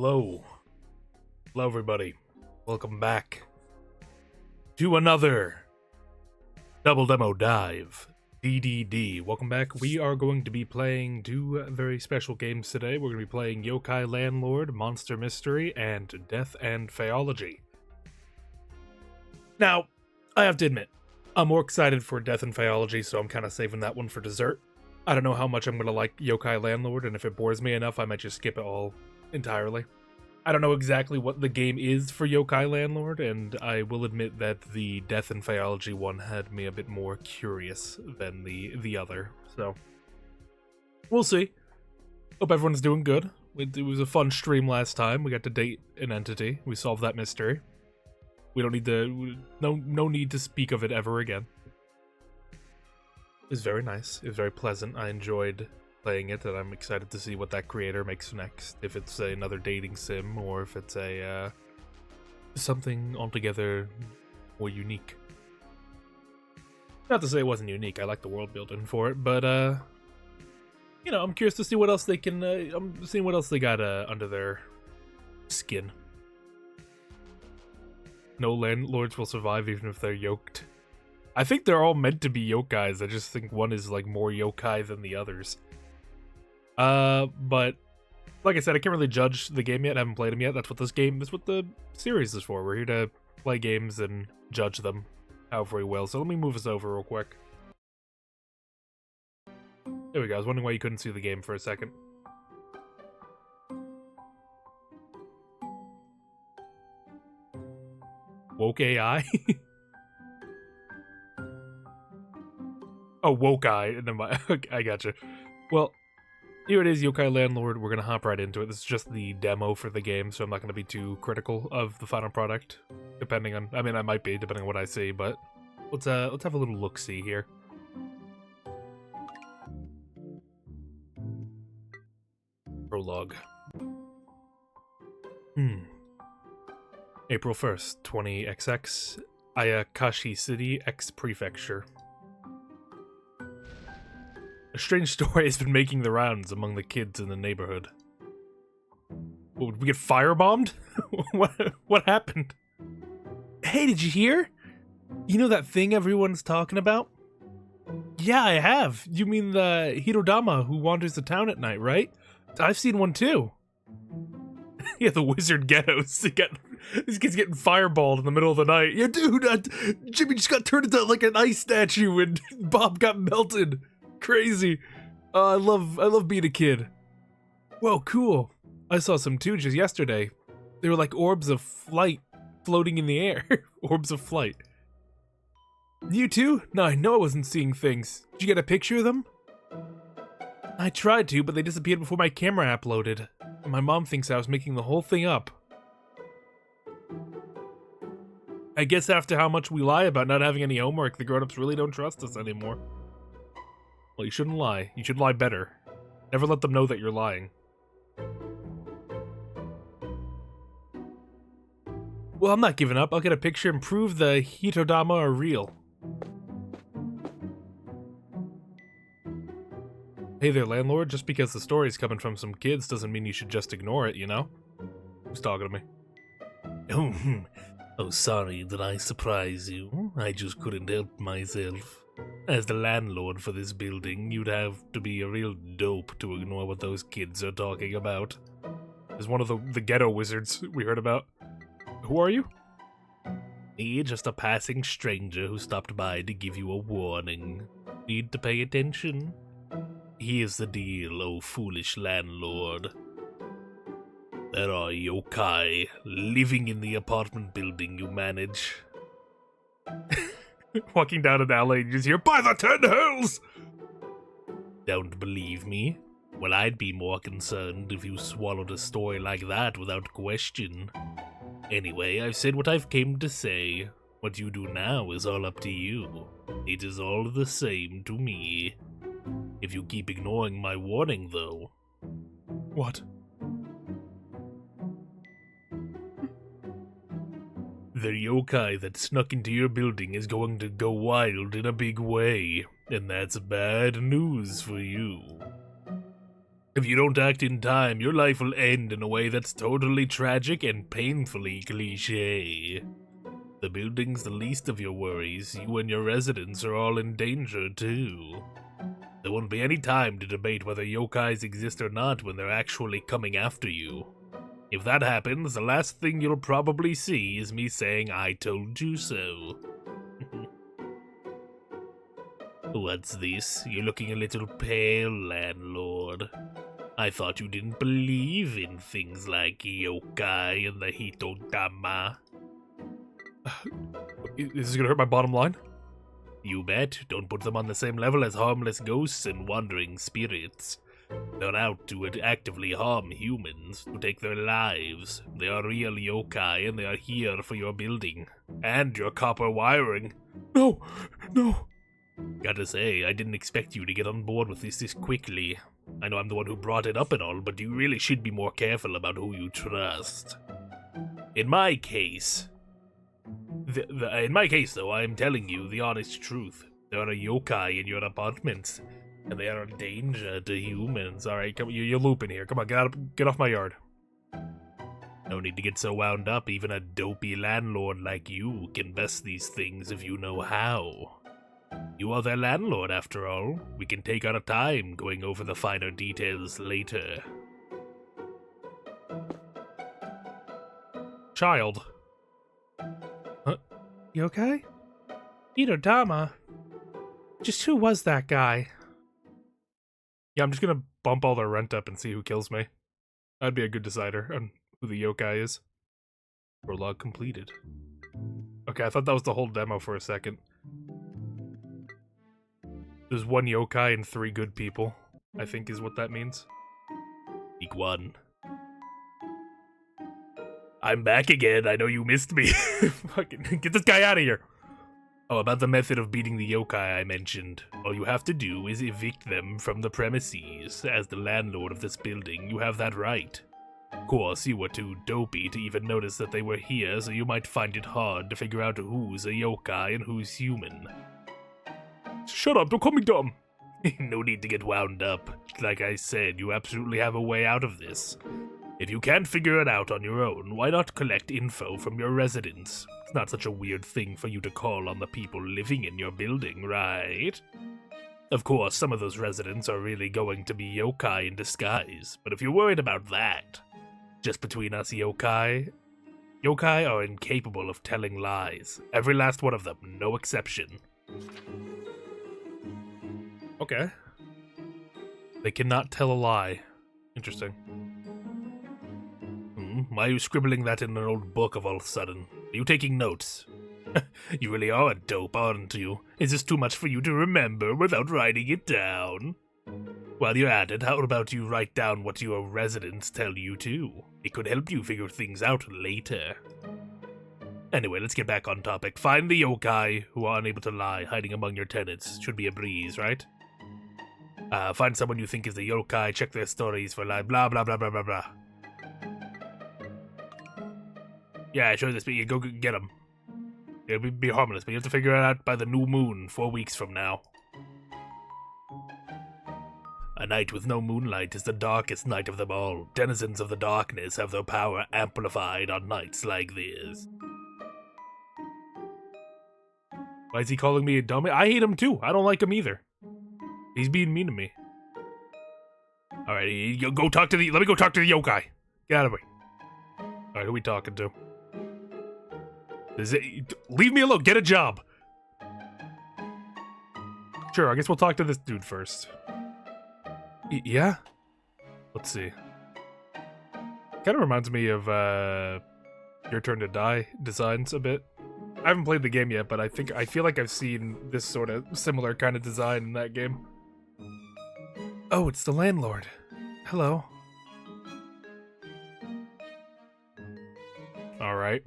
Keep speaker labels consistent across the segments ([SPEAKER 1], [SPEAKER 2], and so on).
[SPEAKER 1] Hello. Hello, everybody. Welcome back to another Double Demo Dive. DDD. Welcome back. We are going to be playing two very special games today. We're going to be playing Yokai Landlord, Monster Mystery, and Death and Faeology. Now, I have to admit, I'm more excited for Death and Faeology, so I'm kind of saving that one for dessert. I don't know how much I'm going to like Yokai Landlord, and if it bores me enough, I might just skip it all entirely. I don't know exactly what the game is for Yokai Landlord, and I will admit that the Death and Faeology one had me a bit more curious than the other, so we'll see. Hope everyone's doing good. It was a fun stream last time. We got to date an entity. We solved that mystery. We don't need to... No need to speak of it ever again. It was very nice. It was very pleasant. I enjoyed playing it, and I'm excited to see what that creator makes next. If it's another dating sim, or if it's a something altogether more unique. Not to say it wasn't unique. I like the world building for it, but you know, I'm curious to see what else they can. I'm seeing what else they got under their skin. No landlords will survive even if they're yoked. I think they're all meant to be yokais. I just think one is like more yokai than the others. But like I said, I can't really judge the game yet. I haven't played them yet. That's what the series is for. We're here to play games and judge them however we will. So let me move us over real quick. There we go. I was wondering why you couldn't see the game for a second. Woke AI? Oh, Wokai. I gotcha. Well, here it is, Yokai Landlord. We're gonna hop right into it. This is just the demo for the game, so I'm not gonna be too critical of the final product. Depending on, I mean, I might be, depending on what I see, but let's have a little look-see here. Prologue. April 1st, 20XX, Ayakashi City, X-Prefecture. A strange story has been making the rounds among the kids in the neighborhood. What, did we get firebombed? What happened? Hey, did you hear? You know that thing everyone's talking about? Yeah, I have. You mean the Hirodama who wanders the town at night, right? I've seen one too. Yeah, the wizard ghettos. These kids getting fireballed in the middle of the night. Yeah, dude, Jimmy just got turned into like an ice statue and Bob got melted. Crazy. I love being a kid. Whoa, cool. I saw some too just yesterday. They were like orbs of flight floating in the air. Orbs of flight. You too? No, I know I wasn't seeing things. Did you get a picture of them? I tried to, but they disappeared before my camera uploaded. And my mom thinks I was making the whole thing up. I guess after how much we lie about not having any homework, the grown-ups really don't trust us anymore. Well, you shouldn't lie. You should lie better. Never let them know that you're lying. Well, I'm not giving up. I'll get a picture and prove the Hitodama are real. Hey there, landlord. Just because the story's coming from some kids doesn't mean you should just ignore it, you know? Who's talking to me? Oh, sorry, did I surprise you? I just couldn't help myself. As the landlord for this building, you'd have to be a real dope to ignore what those kids are talking about. There's one of the ghetto wizards we heard about. Who are you? Me, just a passing stranger who stopped by to give you a warning. Need to pay attention? Here's the deal, oh foolish landlord. There are yokai living in the apartment building you manage. Walking down an alley, you just hear, "By the 10 hells!" Don't believe me? Well, I'd be more concerned if you swallowed a story like that without question. Anyway, I've said what I've came to say. What you do now is all up to you. It is all the same to me. If you keep ignoring my warning, though... What? The yokai that snuck into your building is going to go wild in a big way, and that's bad news for you. If you don't act in time, your life will end in a way that's totally tragic and painfully cliché. The building's the least of your worries. You and your residents are all in danger, too. There won't be any time to debate whether yokais exist or not when they're actually coming after you. If that happens, the last thing you'll probably see is me saying, "I told you so." What's this? You're looking a little pale, Landlord. I thought you didn't believe in things like yokai and the hitodama. Is this gonna hurt my bottom line? You bet. Don't put them on the same level as harmless ghosts and wandering spirits. They're out to actively harm humans, to take their lives. They are real yokai and they are here for your building. And your copper wiring. No! No! Gotta say, I didn't expect you to get on board with this quickly. I know I'm the one who brought it up and all, but you really should be more careful about who you trust. In my case, though, I am telling you the honest truth. There are yokai in your apartments, and they are a danger to humans. Alright, come, you're looping here. Come on, get off my yard. No need to get so wound up. Even a dopey landlord like you can best these things if you know how. You are their landlord, after all. We can take our time going over the finer details later. Child. Huh? You okay? Itodama? Just who was that guy? Yeah, I'm just gonna bump all their rent up and see who kills me. That'd be a good decider on who the yokai is. Prologue completed. Okay, I thought that was the whole demo for a second. There's one yokai and 3 good people, I think is what that means. Week 1. I'm back again, I know you missed me. Fucking get this guy out of here! Oh, about the method of beating the yokai I mentioned. All you have to do is evict them from the premises. As the landlord of this building, you have that right. Of course, you were too dopey to even notice that they were here, so you might find it hard to figure out who's a yokai and who's human. Shut up, don't call me dumb! No need to get wound up. Like I said, you absolutely have a way out of this. If you can't figure it out on your own, why not collect info from your residents? It's not such a weird thing for you to call on the people living in your building, right? Of course, some of those residents are really going to be yokai in disguise, but if you're worried about that, just between us yokai are incapable of telling lies. Every last one of them, no exception. Okay. They cannot tell a lie. Interesting. Why are you scribbling that in an old book of all of a sudden? Are you taking notes? You really are a dope, aren't you? Is this too much for you to remember without writing it down? While you're at it, how about you write down what your residents tell you too? It could help you figure things out later. Anyway, let's get back on topic. Find the yokai who are unable to lie, hiding among your tenants. Should be a breeze, right? Find someone you think is the yokai, check their stories for lie, blah blah blah blah blah blah. Yeah, sure, this, but you go get them. It'll be harmless, but you have to figure it out by the new moon, 4 weeks from now. A night with no moonlight is the darkest night of them all. Denizens of the darkness have their power amplified on nights like this. Why is he calling me a dummy? I hate him too. I don't like him either. He's being mean to me. Alright, go talk to the. Let me go talk to the yokai. Get out of me. Alright, who are we talking to? Leave me alone. Get a job. Sure, I guess we'll talk to this dude first. Yeah? Let's see. Kind of reminds me of Your Turn to Die designs a bit. I haven't played the game yet, but I feel like I've seen this sort of similar kind of design in that game. Oh, it's the landlord. Hello. Alright.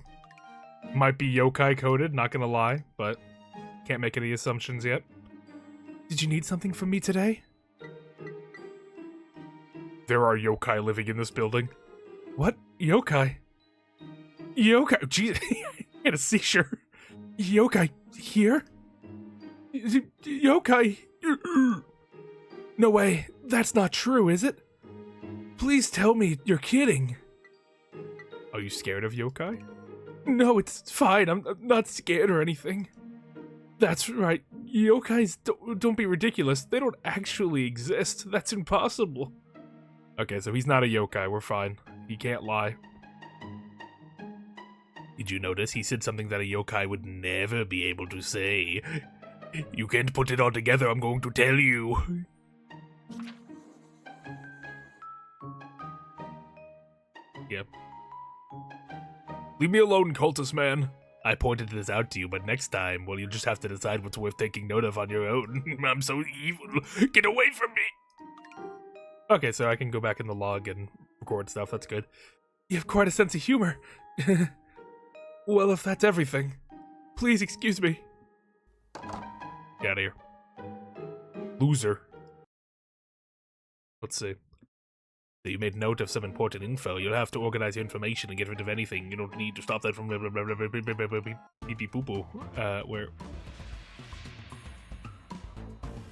[SPEAKER 1] Might be yokai coded, not gonna lie, but can't make any assumptions yet. Did you need something from me today? There are yokai living in this building. What? Yokai? Yokai? Jeez, I had a seizure. Yokai here? Yokai? No way, that's not true, is it? Please tell me you're kidding. Are you scared of yokai? No, it's fine. I'm not scared or anything. That's right. Yokais don't be ridiculous. They don't actually exist. That's impossible. Okay, so he's not a yokai. We're fine. He can't lie. Did you notice he said something that a yokai would never be able to say? You can't put it all together, I'm going to tell you. Yep. Leave me alone, cultist man. I pointed this out to you, but next time, well, you'll just have to decide what's worth taking note of on your own. I'm so evil. Get away from me. Okay, so I can go back in the log and record stuff. That's good. You have quite a sense of humor. Well, if that's everything, please excuse me. Get out of here. Loser. Let's see. So you made note of some important info. You'll have to organize your information and get rid of anything. You don't need to stop that from blah blah blah blah blah blah blah blah beep beep poo poo. Where?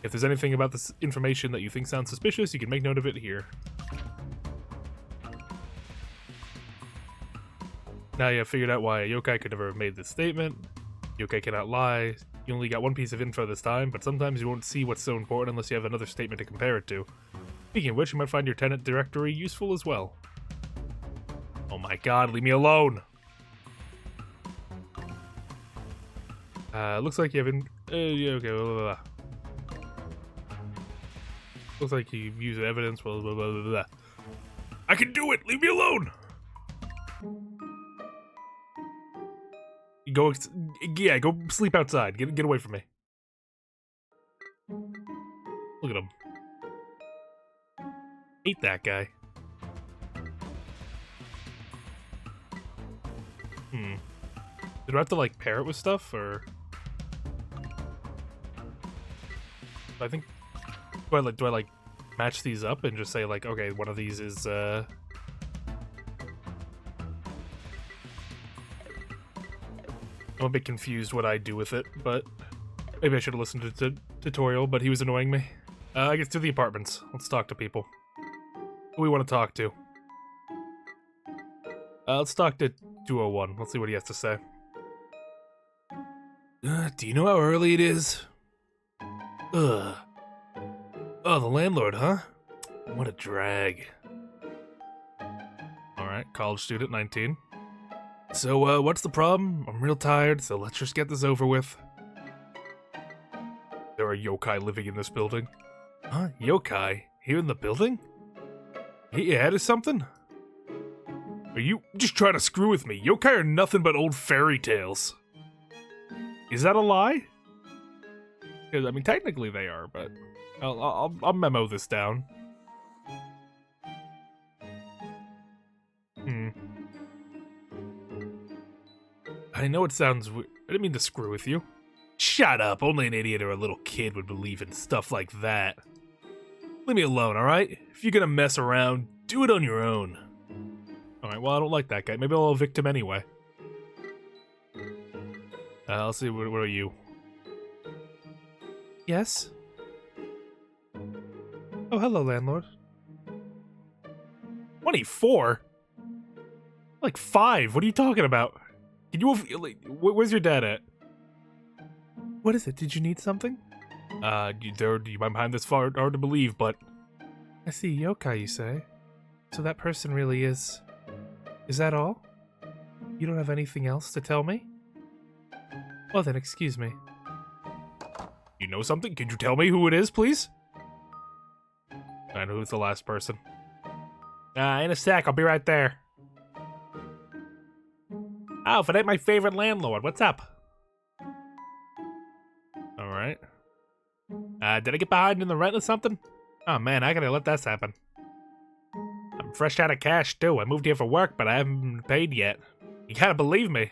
[SPEAKER 1] If there's anything about this information that you think sounds suspicious, you can make note of it here. Now you have figured out why a yokai could never have made this statement. Yokai cannot lie. You only got one piece of info this time, but sometimes you won't see what's so important unless you have another statement to compare it to. Speaking of which, you might find your tenant directory useful as well. Oh my god, leave me alone! Looks like you have yeah, okay, blah, blah, blah. Looks like you use evidence, blah, blah, blah, blah, blah. I can do it! Leave me alone! Go, yeah, go sleep outside. Get away from me. Look at him. Hate that guy. Did I have to, like, pair it with stuff, or? I think, do I, like, match these up and just say, like, okay, one of these is, I'm a bit confused what I do with it, but maybe I should have listened to the tutorial, but he was annoying me. I guess to the apartments. Let's talk to people. Who we want to talk to? Let's talk to 201. Let's see what he has to say. Do you know how early it is? Oh, the landlord, huh? What a drag. Alright, college student, 19. So, what's the problem? I'm real tired, so let's just get this over with. There are yokai living in this building. Huh? Yokai? Here in the building? Hit your head or something? Are you just trying to screw with me? Yokai are nothing but old fairy tales. Is that a lie? Because, I mean, technically they are, but I'll memo this down. I know it sounds weird. I didn't mean to screw with you. Shut up! Only an idiot or a little kid would believe in stuff like that. Leave me alone, alright? If you're gonna mess around, do it on your own. Alright, well, I don't like that guy. Maybe I'll evict him anyway. I'll see, what are you? Yes? Oh, hello, landlord. 24? Like 5, what are you talking about? Can you, where's your dad at? What is it? Did you need something? You might find this hard to believe, but... I see, yokai, you say? So that person really is... Is that all? You don't have anything else to tell me? Well then, excuse me. You know something? Could you tell me who it is, please? I know who's the last person. In a sec, I'll be right there. Oh, if it ain't my favorite landlord, what's up? Alright. Did I get behind in the rent or something? Oh man, I gotta let this happen. I'm fresh out of cash too. I moved here for work, but I haven't been paid yet. You gotta believe me.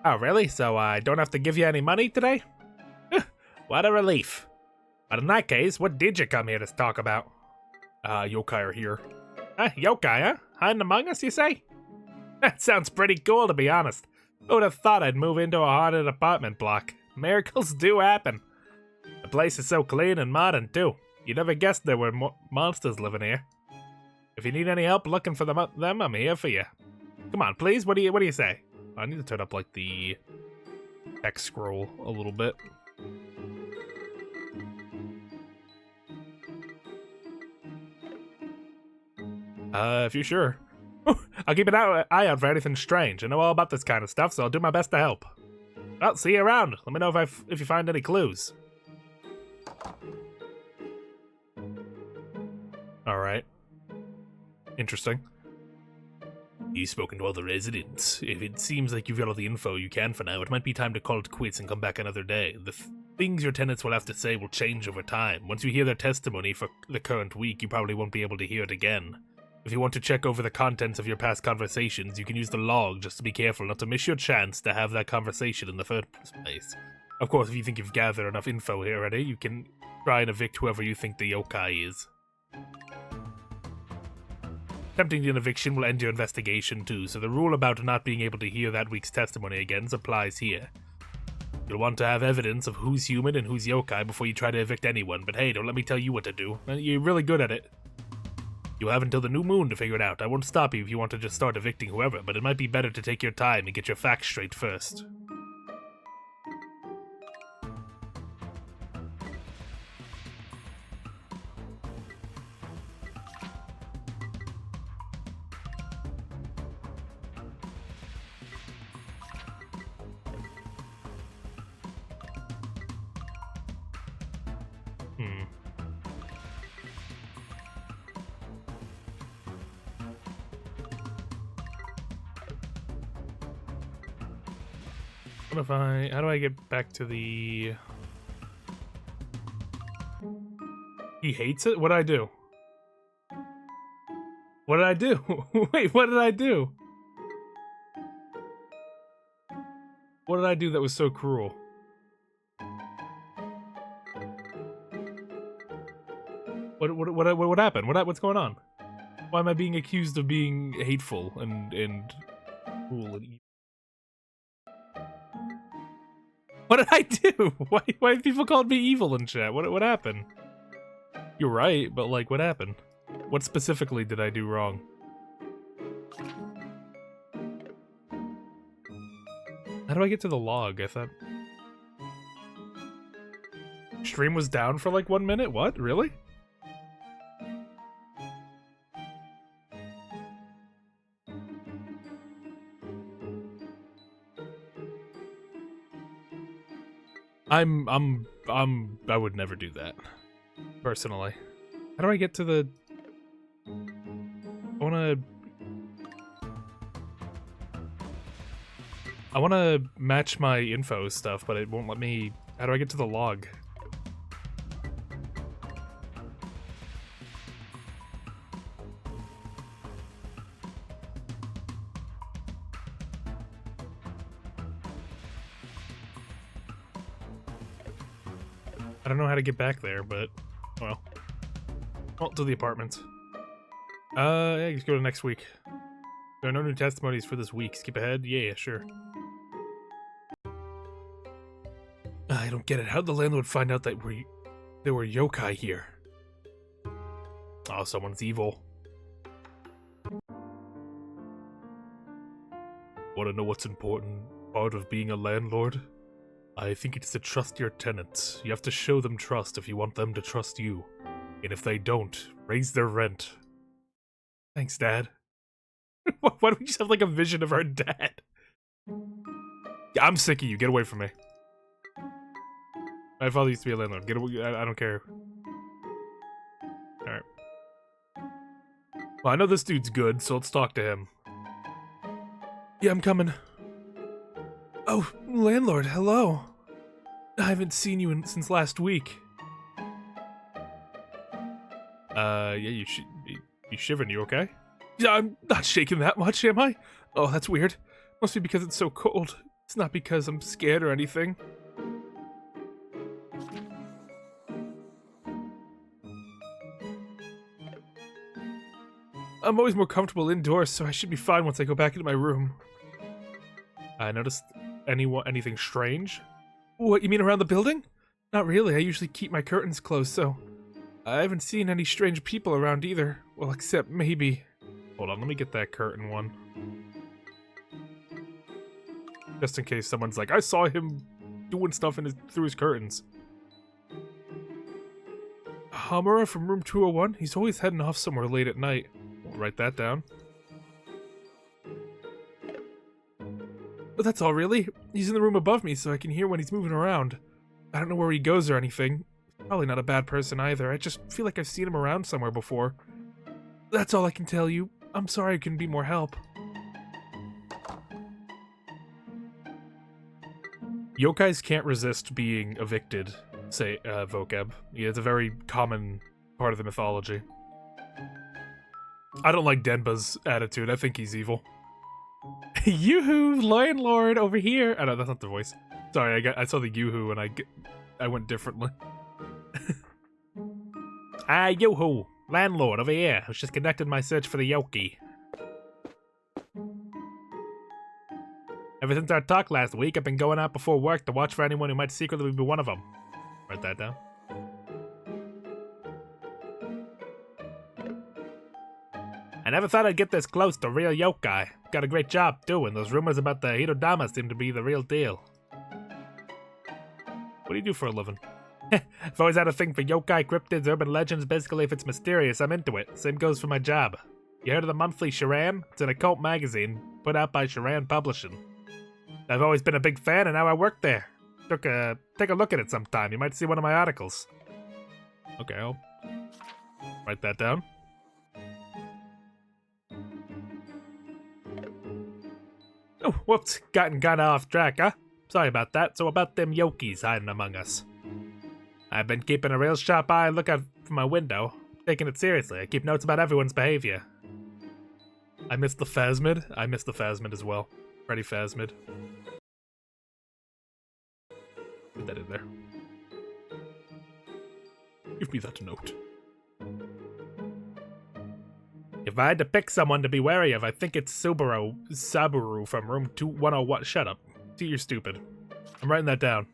[SPEAKER 1] Oh really? So I don't have to give you any money today? What a relief. But in that case, what did you come here to talk about? Yokai are here. Yokai, huh? Hiding among us, you say? That sounds pretty cool, to be honest. Who would have thought I'd move into a haunted apartment block? Miracles do happen. place is so clean and modern, too. You never guessed there were monsters living here. If you need any help looking for them, I'm here for you. Come on, please. What do you say? I need to turn up like the text scroll a little bit. If you're sure. I'll keep an eye out for anything strange. I know all about this kind of stuff, so I'll do my best to help. Well, see you around. Let me know if you find any clues. Alright. Interesting. You've spoken to all the residents. If it seems like you've got all the info you can for now, it might be time to call it quits and come back another day. The things your tenants will have to say will change over time. Once you hear their testimony for the current week, you probably won't be able to hear it again. If you want to check over the contents of your past conversations, you can use the log just to be careful not to miss your chance to have that conversation in the first place. Of course, if you think you've gathered enough info here already, you can try and evict whoever you think the yokai is. Attempting an eviction will end your investigation too, so the rule about not being able to hear that week's testimony again applies here. You'll want to have evidence of who's human and who's yokai before you try to evict anyone, but hey, don't let me tell you what to do. You're really good at it. You have until the new moon to figure it out. I won't stop you if you want to just start evicting whoever, but it might be better to take your time and get your facts straight first. What if how do I get back to the... He hates it? What did I do? What did I do? Wait, what did I do? What did I do that was so cruel? What happened? What's going on? Why am I being accused of being hateful and cruel and evil? What did I do? Why have people called me evil in chat? What happened? You're right, but like, what happened? What specifically did I do wrong? How do I get to the log? I thought... Stream was down for like 1 minute? What? Really? I would never do that. Personally. How do I get to the... I wanna match my info stuff, but it won't let me... How do I get to the log? I don't know how to get back there, but, well, to the apartment. Yeah, just go to next week. There are no new testimonies for this week. Skip ahead? Yeah, sure. I don't get it. How'd the landlord find out that there were yokai here? Oh, someone's evil. Want to know what's important part of being a landlord? I think it's to trust your tenants. You have to show them trust if you want them to trust you. And if they don't, raise their rent. Thanks, Dad. Why don't we just have like a vision of our dad? Yeah, I'm sick of you. Get away from me. My father used to be a landlord. Get away. I don't care. Alright. Well, I know this dude's good, so let's talk to him. Yeah, I'm coming. Oh, landlord, hello. I haven't seen you since last week. Yeah, you shivering, you okay? Yeah, I'm not shaking that much, am I? Oh, that's weird. Must be because it's so cold. It's not because I'm scared or anything. I'm always more comfortable indoors, so I should be fine once I go back into my room. I noticed anything strange? What, you mean around the building? Not really, I usually keep my curtains closed, so I haven't seen any strange people around either. Well, except maybe... Hold on, let me get that curtain one. Just in case someone's like, I saw him doing stuff through his curtains. Hamura from room 201? He's always heading off somewhere late at night. We'll write that down. But that's all, really. He's in the room above me, so I can hear when he's moving around. I don't know where he goes or anything. Probably not a bad person either. I just feel like I've seen him around somewhere before. That's all I can tell you. I'm sorry I couldn't be more help. Yokais can't resist being evicted, say, vocab. Yeah, it's a very common part of the mythology. I don't like Denba's attitude. I think he's evil. Yoo-hoo, Landlord over here. Oh, no, that's not the voice. Sorry, I saw the yoo-hoo and I went differently. Yoo-hoo, Landlord over here. I was just conducting my search for the Yokai. Ever since our talk last week, I've been going out before work to watch for anyone who might secretly be one of them. Write that down. I never thought I'd get this close to real yokai. Got a great job, too, and those rumors about the Hirodama seem to be the real deal. What do you do for a living? I've always had a thing for yokai, cryptids, urban legends. Basically, if it's mysterious, I'm into it. Same goes for my job. You heard of the monthly Sharan? It's an occult magazine, put out by Sharan Publishing. I've always been a big fan, and now I work there. Take a look at it sometime. You might see one of my articles. Okay, I'll write that down. Oh, whoops. Gotten kinda off track, huh? Sorry about that. So about them Yokis hiding among us. I've been keeping a real sharp eye and look out from my window. Taking it seriously. I keep notes about everyone's behavior. I missed the Phasmid. I missed the Phasmid as well. Freddy Phasmid. Put that in there. Give me that note. If I had to pick someone to be wary of, I think it's Saburo from room 101. Shut up. See, you're stupid. I'm writing that down.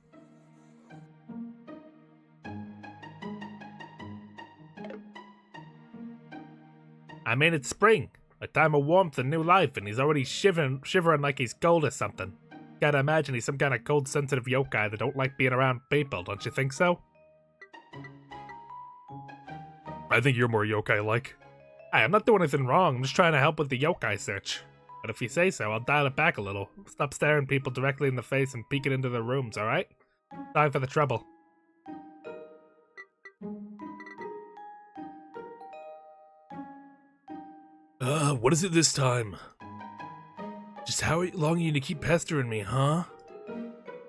[SPEAKER 1] I mean, it's spring. A time of warmth and new life, and he's already shivering like he's cold or something. Gotta imagine he's some kind of cold-sensitive yokai that don't like being around people, don't you think so? I think you're more yokai-like. Hey, I'm not doing anything wrong, I'm just trying to help with the yokai search. But if you say so, I'll dial it back a little. Stop staring people directly in the face and peeking into their rooms, alright? Sorry for the trouble. What is it this time? Just how long are you gonna keep pestering me, huh?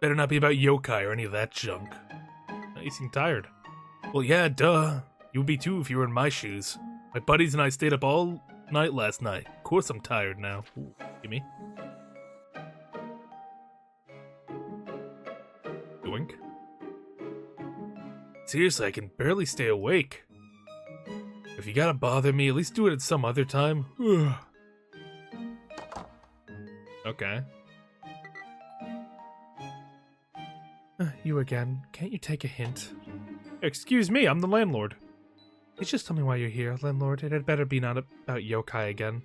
[SPEAKER 1] Better not be about yokai or any of that junk. You seem tired. Well, yeah, duh. You'd be too if you were in my shoes. My buddies and I stayed up all night last night. Of course I'm tired now. Ooh, gimme. Doink. Seriously, I can barely stay awake. If you gotta bother me, at least do it at some other time. Okay. You again. Can't you take a hint? Excuse me, I'm the landlord. Please just tell me why you're here, landlord. It had better be not about yokai again.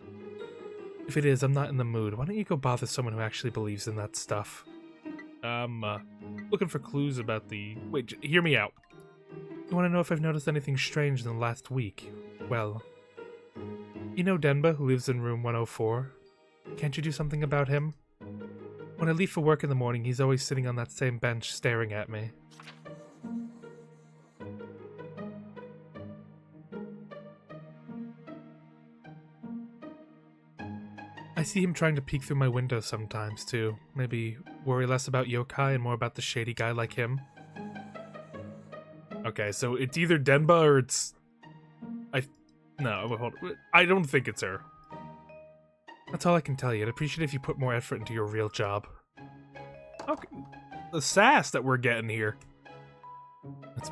[SPEAKER 1] If it is, I'm not in the mood. Why don't you go bother someone who actually believes in that stuff? Looking for clues about the... Wait, hear me out. You want to know if I've noticed anything strange in the last week? Well, you know Denba, who lives in room 104? Can't you do something about him? When I leave for work in the morning, he's always sitting on that same bench staring at me. I see him trying to peek through my window sometimes, too. Maybe worry less about yokai and more about the shady guy like him. Okay, so it's either Denba or it's... No, hold on. I don't think it's her. That's all I can tell you. I'd appreciate if you put more effort into your real job. Okay. The sass that we're getting here. It's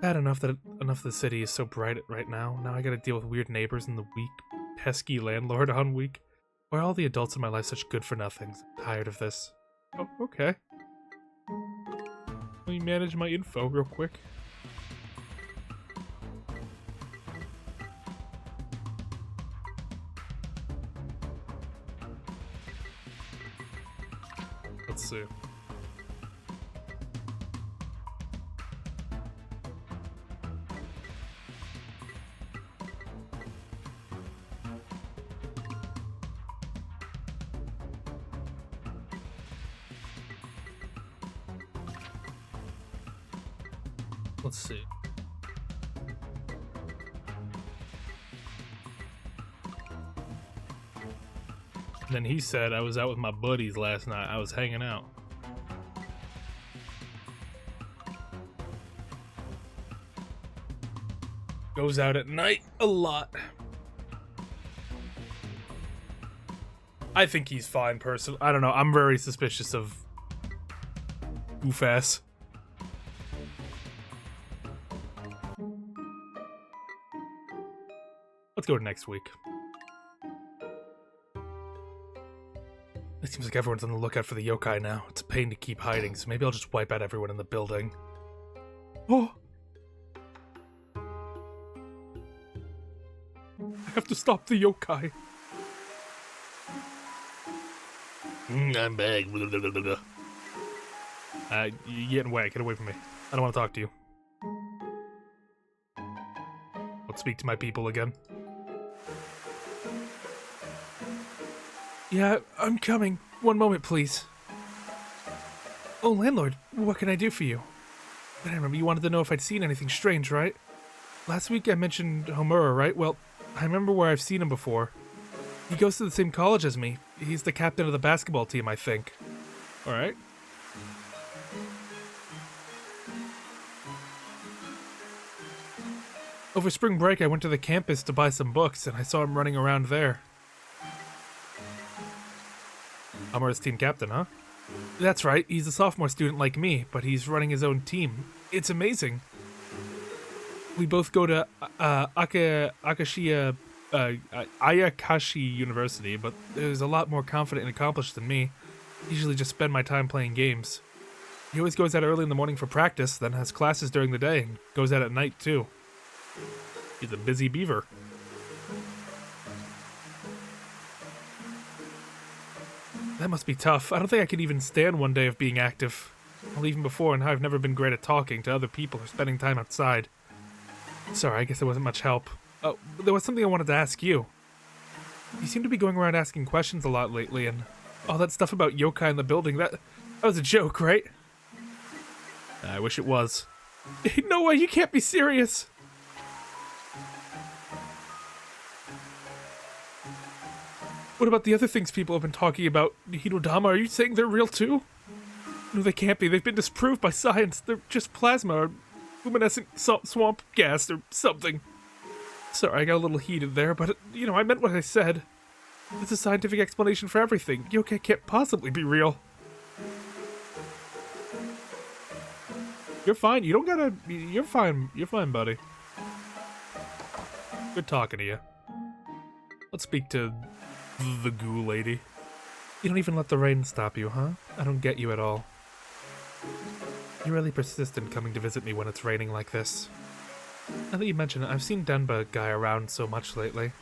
[SPEAKER 1] bad enough that the city is so bright right now. Now I gotta deal with weird neighbors and the weak, pesky landlord on week. Why are all the adults in my life such good for nothings? I'm tired of this. Oh, okay. Let me manage my info real quick. Let's see. Let's see. And then he said, I was out with my buddies last night. I was hanging out. Goes out at night a lot. I think he's fine, person. I don't know. I'm very suspicious of Goof-ass. Let's go to next week. It seems like everyone's on the lookout for the yokai now. It's a pain to keep hiding, so maybe I'll just wipe out everyone in the building. Oh! I have to stop the yokai. I'm back. You're getting away. Get away from me. I don't want to talk to you. Let's speak to my people again. Yeah, I'm coming. One moment, please. Oh, Landlord, what can I do for you? I remember you wanted to know if I'd seen anything strange, right? Last week I mentioned Homura, right? Well, I remember where I've seen him before. He goes to the same college as me. He's the captain of the basketball team, I think. Alright. Over spring break, I went to the campus to buy some books, and I saw him running around there. Homura's team captain, huh? That's right, he's a sophomore student like me, but he's running his own team. It's amazing. We both go to Ayakashi University, but there's a lot more confident and accomplished than me. Usually just spend my time playing games. He always goes out early in the morning for practice, then has classes during the day, and goes out at night too. He's a busy beaver. That must be tough. I don't think I could even stand one day of being active. Well, even before and how I've never been great at talking to other people or spending time outside. Sorry, I guess it wasn't much help. Oh, there was something I wanted to ask you. You seem to be going around asking questions a lot lately, and all that stuff about yokai in the building, that was a joke, right? I wish it was. No way, you can't be serious! What about the other things people have been talking about? Hidodama, are you saying they're real too? No, they can't be. They've been disproved by science. They're just plasma or luminescent swamp gas or something. Sorry, I got a little heated there, but, you know, I meant what I said. There's a scientific explanation for everything. Yokai can't possibly be real. You're fine. You don't gotta... You're fine. You're fine, buddy. Good talking to you. Let's speak to the ghoul lady. You don't even let the rain stop you, huh? I don't get you at all. You're really persistent coming to visit me when it's raining like this. Now that you mention it, I've seen Denba guy around so much lately.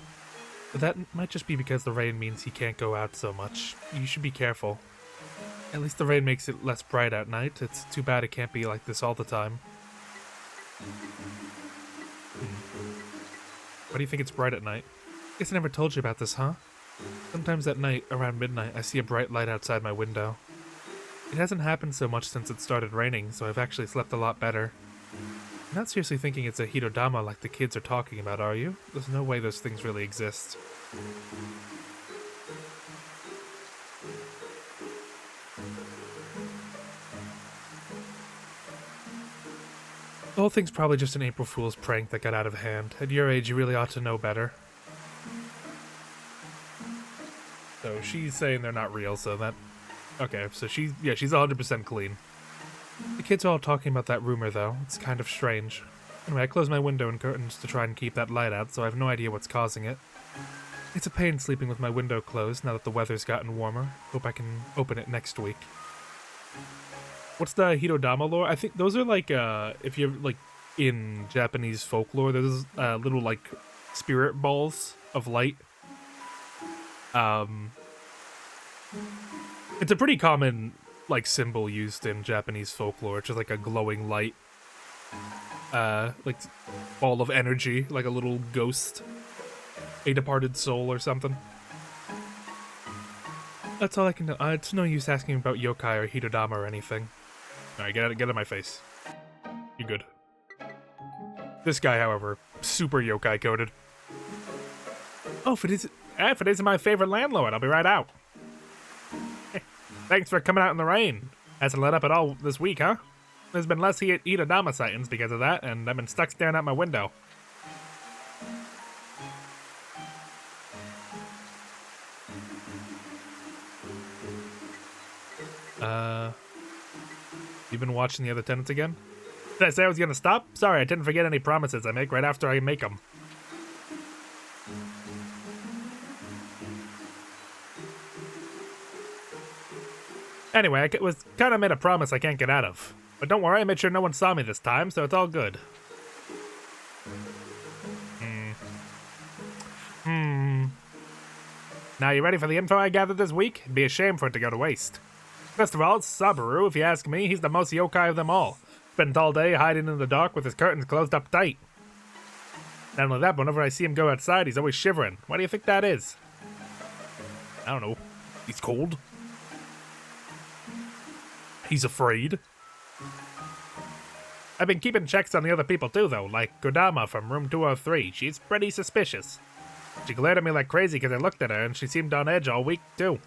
[SPEAKER 1] But that might just be because the rain means he can't go out so much. You should be careful. At least the rain makes it less bright at night. It's too bad it can't be like this all the time. Why do you think it's bright at night? Guess I never told you about this, huh? Sometimes at night, around midnight, I see a bright light outside my window. It hasn't happened so much since it started raining, so I've actually slept a lot better. You're not seriously thinking it's a Hidodama like the kids are talking about, are you? There's no way those things really exist. The whole thing's probably just an April Fool's prank that got out of hand. At your age, you really ought to know better. So she's saying they're not real, so that... Okay, so she's 100% clean. The kids are all talking about that rumor, though. It's kind of strange. Anyway, I closed my window and curtains to try and keep that light out, so I have no idea what's causing it. It's a pain sleeping with my window closed now that the weather's gotten warmer. Hope I can open it next week. What's the Hitodama lore? I think those are like, if you're like in Japanese folklore, there's little like spirit balls of light. It's a pretty common like symbol used in Japanese folklore. It's just like a glowing light, like ball of energy, like a little ghost, a departed soul or something. That's all I can know. It's no use asking about yokai or Hitodama or anything. Alright, get out of my face. You're good. This guy, however, super yokai coded. Oh, if it isn't my favorite landlord, I'll be right out. Thanks for coming out in the rain. Hasn't let up at all this week, huh? There's been less Hitodama sightings because of that, and I've been stuck staring out my window. You been watching the other tenants again? Did I say I was gonna stop? Sorry, I didn't forget any promises I make right after I make them. Anyway, I was kind of made a promise I can't get out of. But don't worry, I made sure no one saw me this time, so it's all good. Now, you ready for the info I gathered this week? It'd be a shame for it to go to waste. First of all, it's Sabaru. If you ask me, he's the most yokai of them all. Spent all day hiding in the dark with his curtains closed up tight. Not only that, but whenever I see him go outside, he's always shivering. Why do you think that is? I don't know. He's cold. He's afraid. I've been keeping checks on the other people too, though, like Kodama from room 203. She's pretty suspicious. She glared at me like crazy because I looked at her, and she seemed on edge all week, too.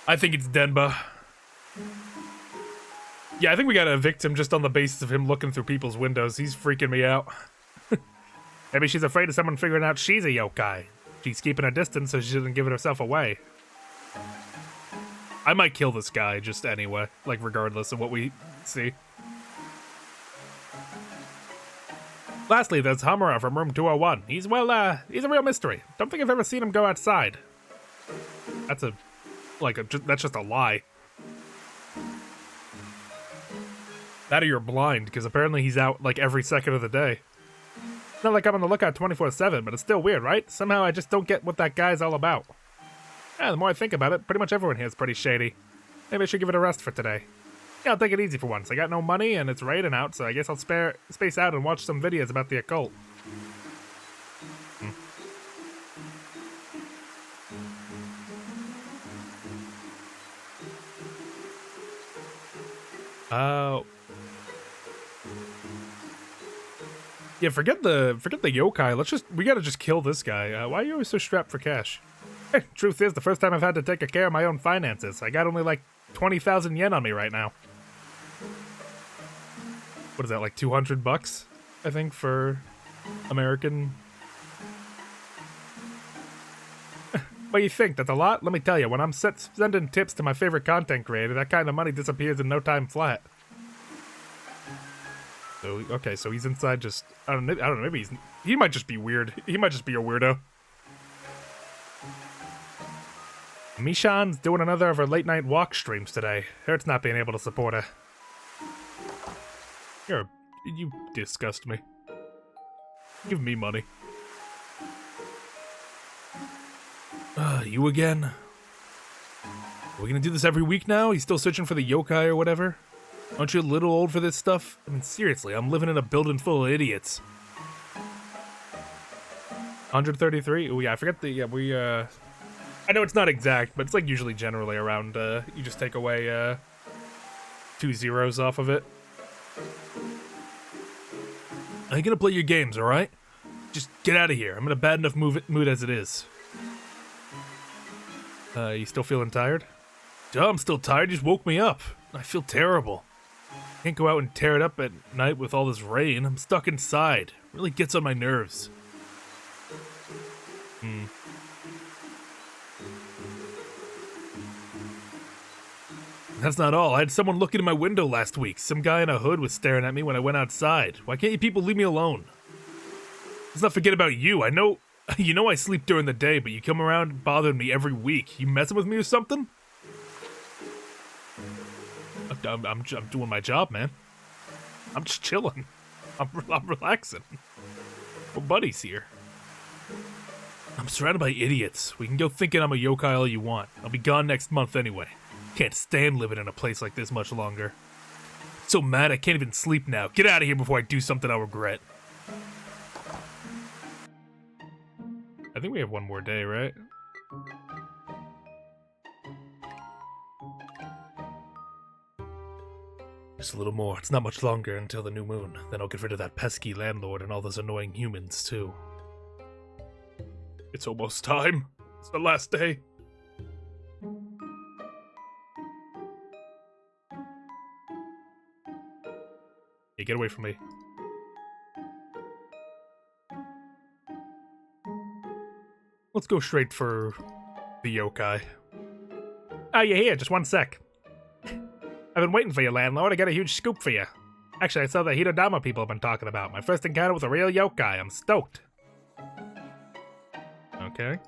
[SPEAKER 1] I think it's Denba. Yeah, I think we gotta evict him just on the basis of him looking through people's windows. He's freaking me out. Maybe she's afraid of someone figuring out she's a yokai. She's keeping her distance so she doesn't give herself away. I might kill this guy just anyway, like regardless of what we see. Lastly, there's Hamura from room 201. He's a real mystery. Don't think I've ever seen him go outside. That's that's just a lie. That or you're blind, because apparently he's out like every second of the day. It's not like I'm on the lookout 24/7, but it's still weird, right? Somehow I just don't get what that guy's all about. Yeah, the more I think about it, pretty much everyone here is pretty shady. Maybe I should give it a rest for today. Yeah, I'll take it easy for once. I got no money and it's raining out, so I guess I'll space out and watch some videos about the occult. Yeah, forget the yokai. We gotta just kill this guy. Why are you always so strapped for cash? Hey, truth is, the first time I've had to take care of my own finances. I got only like 20,000 yen on me right now. What is that, like 200 bucks? I think for American. What do you think? That's a lot? Let me tell you, when I'm sending tips to my favorite content creator, that kind of money disappears in no time flat. So, okay, so he's inside just... I don't know, maybe he might just be weird. He might just be a weirdo. Mishan's doing another of her late-night walk streams today. Hurts not being able to support her. You disgust me. Give me money. You again? Are we gonna do this every week now? He's still searching for the yokai or whatever? Aren't you a little old for this stuff? I mean, seriously, I'm living in a building full of idiots. 133? Oh yeah, I forget the, I know it's not exact, but it's like usually generally around, you just take away, 2 zeros off of it. I ain't gonna play your games, alright? Just get out of here. I'm in a bad enough mood as it is. You still feeling tired? Duh, I'm still tired. You just woke me up. I feel terrible. Can't go out and tear it up at night with all this rain. I'm stuck inside. It really gets on my nerves. That's not all. I had someone looking in my window last week. Some guy in a hood was staring at me when I went outside. Why can't you people leave me alone? Let's not forget about you. I know You know I sleep during the day, but you come around bothering me every week. You messing with me or something? I'm doing my job, man. I'm just chilling. I'm relaxing. We're buddies here. I'm surrounded by idiots. We can go thinking I'm a yokai all you want. I'll be gone next month anyway. Can't stand living in a place like this much longer. I'm so mad I can't even sleep now. Get out of here before I do something I'll regret. I think we have one more day, right? Just a little more. It's not much longer until the new moon. Then I'll get rid of that pesky landlord and all those annoying humans, too. It's almost time. It's the last day. Hey, get away from me. Let's go straight for the yokai. Ah, you're here. Just one sec. I've been waiting for you, landlord. I got a huge scoop for you. Actually, I saw the Hitodama people have been talking about. My first encounter with a real yokai. I'm stoked. Okay.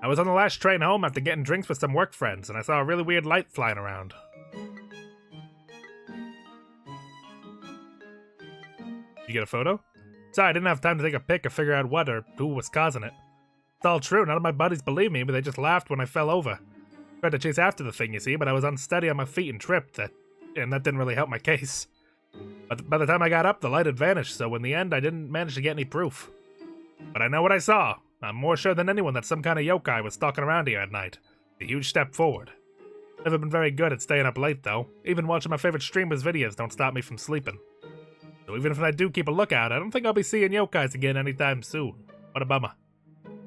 [SPEAKER 1] I was on the last train home after getting drinks with some work friends, and I saw a really weird light flying around. You get a photo? Sorry, I didn't have time to take a pic or figure out what or who was causing it. It's all true, none of my buddies believe me, but they just laughed when I fell over. Tried to chase after the thing, you see, but I was unsteady on my feet and tripped, and that didn't really help my case. But by the time I got up, the light had vanished, so in the end, I didn't manage to get any proof. But I know what I saw. I'm more sure than anyone that some kind of yokai was stalking around here at night. A huge step forward. Never been very good at staying up late, though. Even watching my favorite streamers' videos don't stop me from sleeping. So even if I do keep a lookout, I don't think I'll be seeing yokais again anytime soon. What a bummer.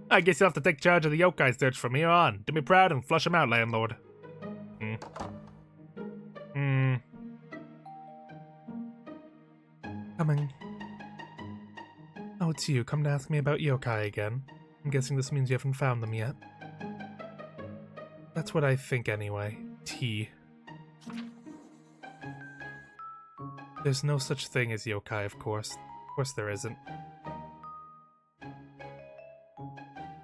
[SPEAKER 1] I guess you'll have to take charge of the yokai search from here on. Do me proud and flush them out, landlord. Coming. Oh, it's you. Come to ask me about yokai again. I'm guessing this means you haven't found them yet. That's what I think anyway. T. There's no such thing as yokai, of course. Of course there isn't.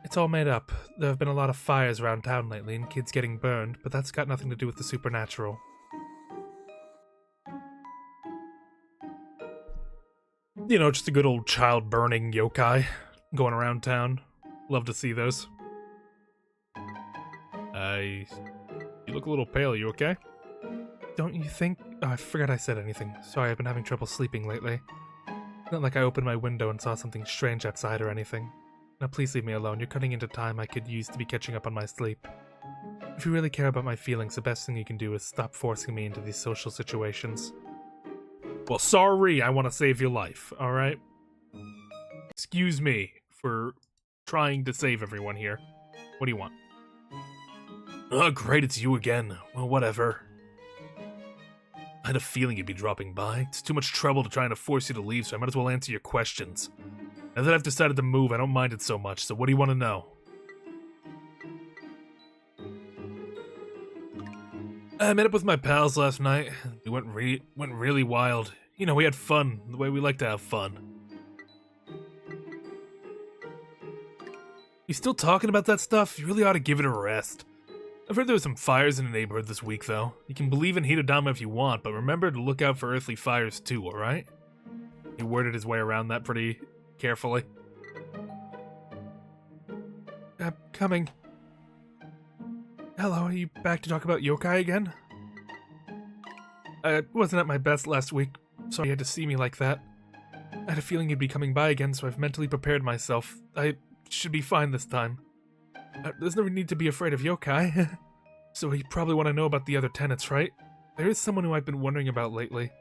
[SPEAKER 1] It's all made up. There have been a lot of fires around town lately and kids getting burned, but that's got nothing to do with the supernatural. You know, just a good old child-burning yokai going around town. Love to see those. You look a little pale. You okay? Don't you think? Oh, I forgot I said anything. Sorry, I've been having trouble sleeping lately. Not like I opened my window and saw something strange outside or anything. Now please leave me alone. You're cutting into time I could use to be catching up on my sleep. If you really care about my feelings, the best thing you can do is stop forcing me into these social situations. Well, sorry, I want to save your life, alright? Excuse me for trying to save everyone here. What do you want? Oh, great, it's you again. Well, whatever. I had a feeling you'd be dropping by. It's too much trouble to trying to force you to leave, so I might as well answer your questions. Now that I've decided to move, I don't mind it so much, so what do you want to know? I met up with my pals last night. We went really wild. You know, we had fun, the way we like to have fun. You still talking about that stuff? You really ought to give it a rest. I've heard there were some fires in the neighborhood this week, though. You can believe in Hitodama if you want, but remember to look out for earthly fires too, alright? He worded his way around that pretty carefully. Coming. Hello, are you back to talk about yokai again? I wasn't at my best last week. Sorry you had to see me like that. I had a feeling you'd be coming by again, so I've mentally prepared myself. I should be fine this time. There's no need to be afraid of yokai. So you probably want to know about the other tenants, right? There is someone who I've been wondering about lately.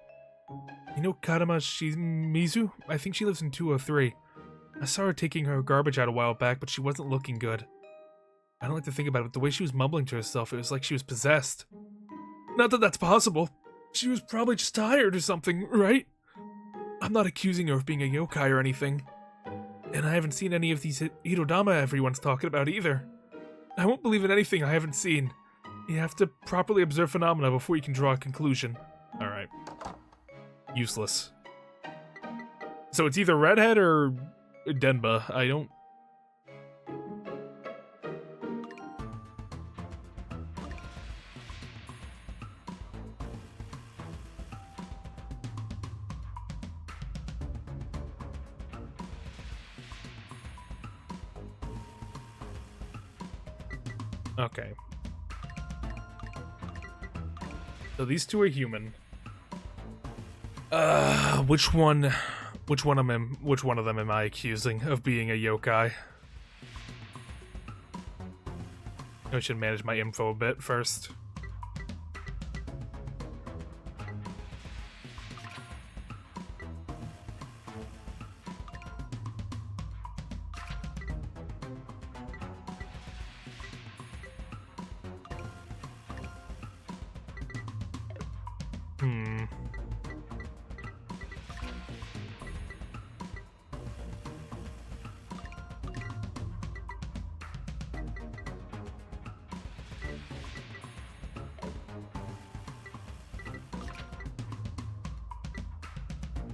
[SPEAKER 1] You know Karama Shimizu? I think she lives in 203. I saw her taking her garbage out a while back, but she wasn't looking good. I don't like to think about it, but the way she was mumbling to herself, it was like she was possessed. Not that that's possible. She was probably just tired or something, right? I'm not accusing her of being a yokai or anything. And I haven't seen any of these Hitodama everyone's talking about either. I won't believe in anything I haven't seen. You have to properly observe phenomena before you can draw a conclusion. Alright. Useless. So it's either Redhead or Denba. I don't... Okay. So these two are human. Which one of them am I accusing of being a yokai? I should manage my info a bit first.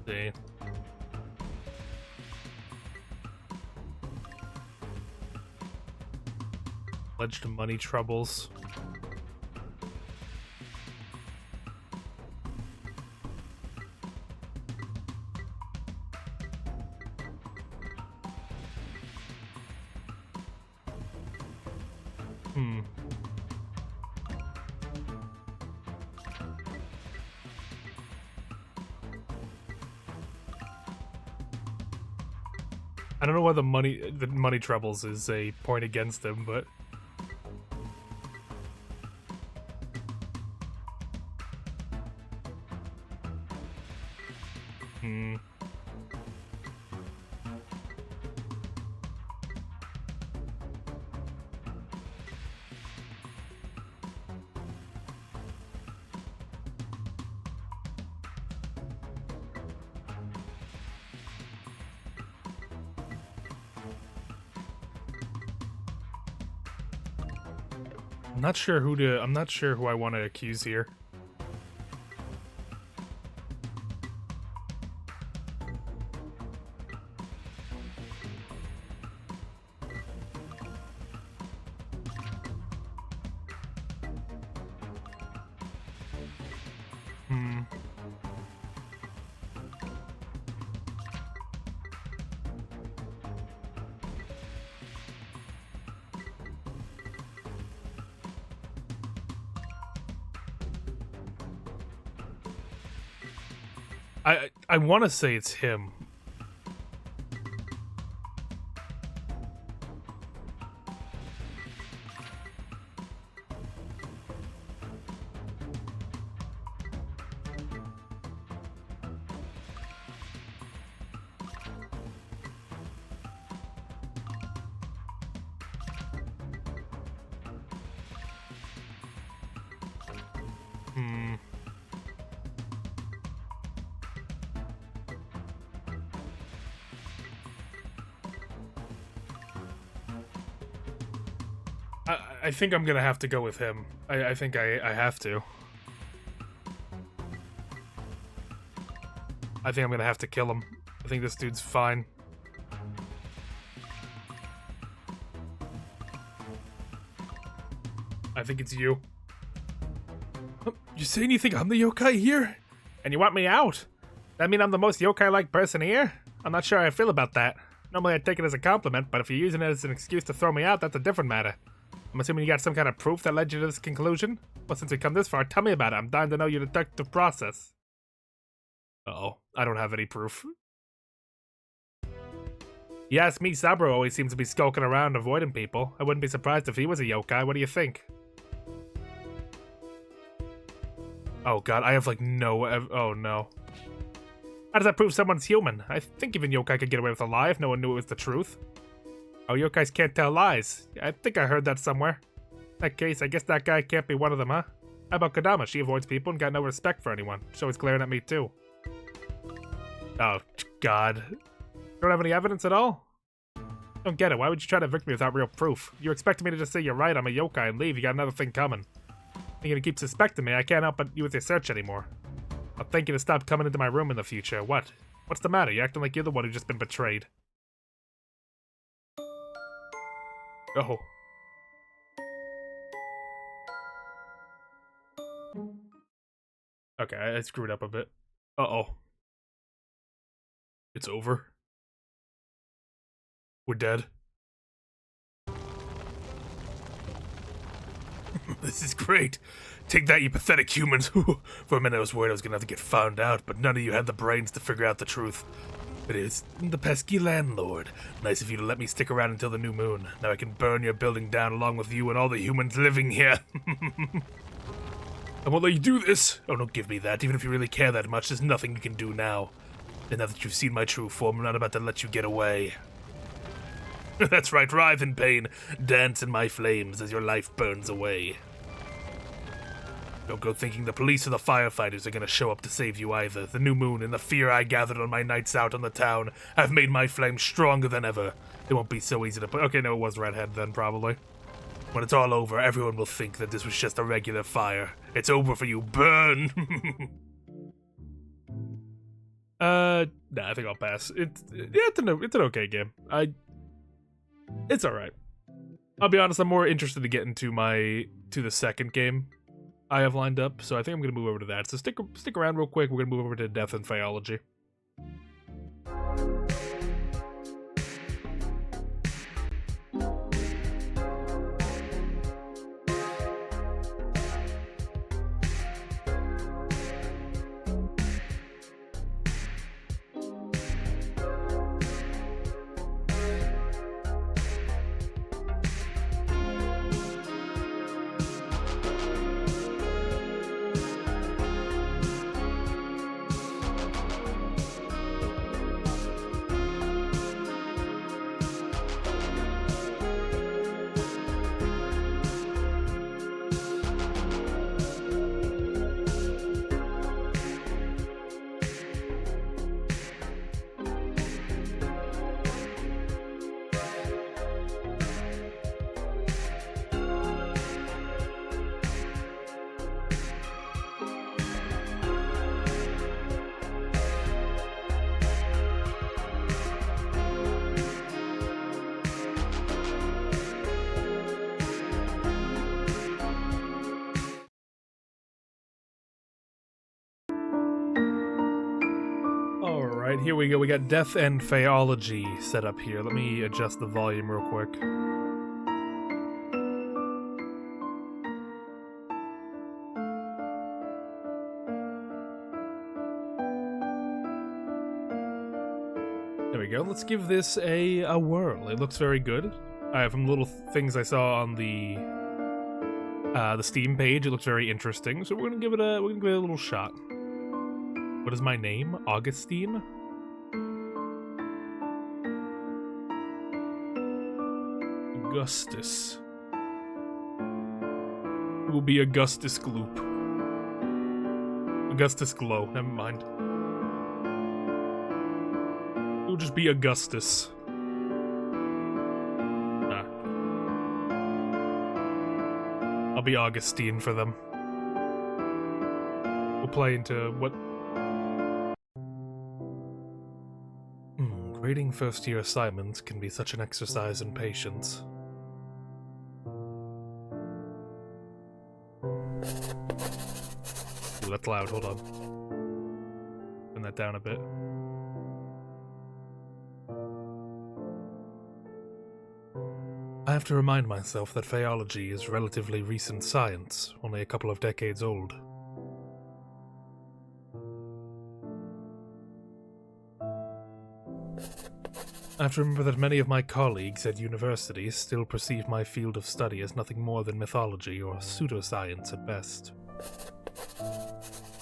[SPEAKER 1] See. Alleged money troubles. I don't know why the money troubles is a point against him, but I'm not sure who I want to accuse here. I want to say it's him. I think I'm gonna have to go with him. I think I have to. I think I'm gonna have to kill him. I think this dude's fine. I think it's you. You saying you think I'm the yokai here? And you want me out? That mean I'm the most yokai-like person here? I'm not sure how I feel about that. Normally I'd take it as a compliment, but if you're using it as an excuse to throw me out, that's a different matter. I'm assuming you got some kind of proof that led you to this conclusion? Well, since we come this far, tell me about it. I'm dying to know your deductive process. Uh-oh. I don't have any proof. You ask me, Saburo always seems to be skulking around avoiding people. I wouldn't be surprised if he was a yokai. What do you think? Oh god, I have like no... Oh no. How does that prove someone's human? I think even yokai could get away with a lie if no one knew it was the truth. Oh, yokais can't tell lies. I think I heard that somewhere. In that case, I guess that guy can't be one of them, huh? How about Kodama? She avoids people and got no respect for anyone. She's always glaring at me, too. Oh, God. You don't have any evidence at all? Don't get it. Why would you try to evict me without real proof? You expected me to just say you're right, I'm a yokai, and leave. You got another thing coming. You're gonna keep suspecting me. I can't help but you with your search anymore. I'll thank you to stop coming into my room in the future. What? What's the matter? You're acting like you're the one who's just been betrayed. Oh. Okay, I screwed up a bit. Uh-oh. It's over. We're dead. This is great. Take that, you pathetic humans. For a minute I was worried I was gonna have to get found out, but none of you had the brains to figure out the truth. It is the pesky landlord. Nice of you to let me stick around until the new moon. Now I can burn your building down along with you and all the humans living here. I won't let you do this. Oh, don't give me that. Even if you really care that much, there's nothing you can do now. And now that you've seen my true form, I'm not about to let you get away. That's right, writhe in pain. Dance in my flames as your life burns away. Don't go thinking the police or the firefighters are gonna show up to save you either. The new moon and the fear I gathered on my nights out on the town have made my flame stronger than ever. It won't be so easy to put. Okay, no, it was Redhead then, probably. When it's all over, everyone will think that this was just a regular fire. It's over for you. Burn! Nah, I think I'll pass. It's an okay game. It's alright. I'll be honest, I'm more interested to get into the second game I have lined up, so I think I'm gonna move over to that. So stick around real quick. We're gonna move over to Death and Faeology. Alright, here we go. We got Death and Faeology set up here. Let me adjust the volume real quick. There we go. Let's give this a whirl. It looks very good. From little things I saw on the Steam page, it looks very interesting. So we're gonna give it a little shot. What is my name? Augustine? Augustus. It will be Augustus Gloop. Augustus Glow, never mind. It will just be Augustus. Nah. I'll be Augustine for them. We'll play into what... Grading first-year assignments can be such an exercise in patience. Ooh, that's loud, hold on. Turn that down a bit. I have to remind myself that Faeology is relatively recent science, only a couple of decades old. I have to remember that many of my colleagues at universities still perceive my field of study as nothing more than mythology or pseudoscience at best.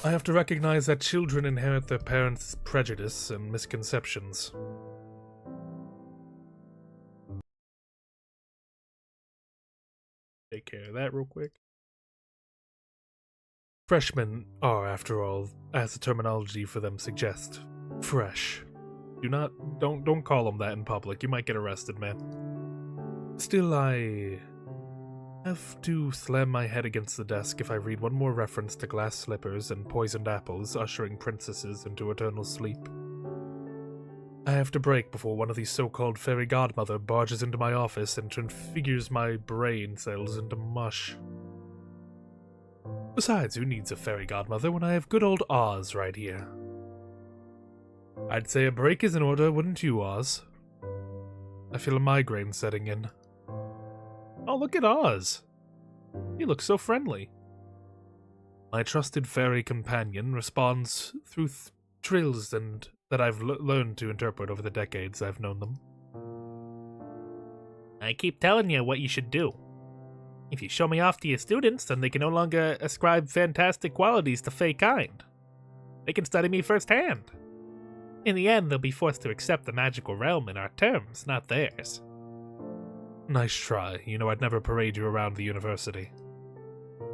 [SPEAKER 1] I have to recognize that children inherit their parents' prejudice and misconceptions. Take care of that real quick. Freshmen are, after all, as the terminology for them suggests, fresh. Don't call them that in public. You might get arrested, man. Still, I I have to slam my head against the desk if I read one more reference to glass slippers and poisoned apples ushering princesses into eternal sleep. I have to break before one of these so-called fairy godmother barges into my office and transfigures my brain cells into mush. Besides, who needs a fairy godmother when I have good old Oz right here? I'd say a break is in order, wouldn't you, Oz? I feel a migraine setting in. Oh, look at Oz. He looks so friendly. My trusted fairy companion responds through trills and that I've learned to interpret over the decades I've known them. I keep telling you what you should do. If you show me off to your students, then they can no longer ascribe fantastic qualities to Fae kind. They can study me firsthand. In the end, they'll be forced to accept the magical realm in our terms, not theirs. Nice try. You know I'd never parade you around the university.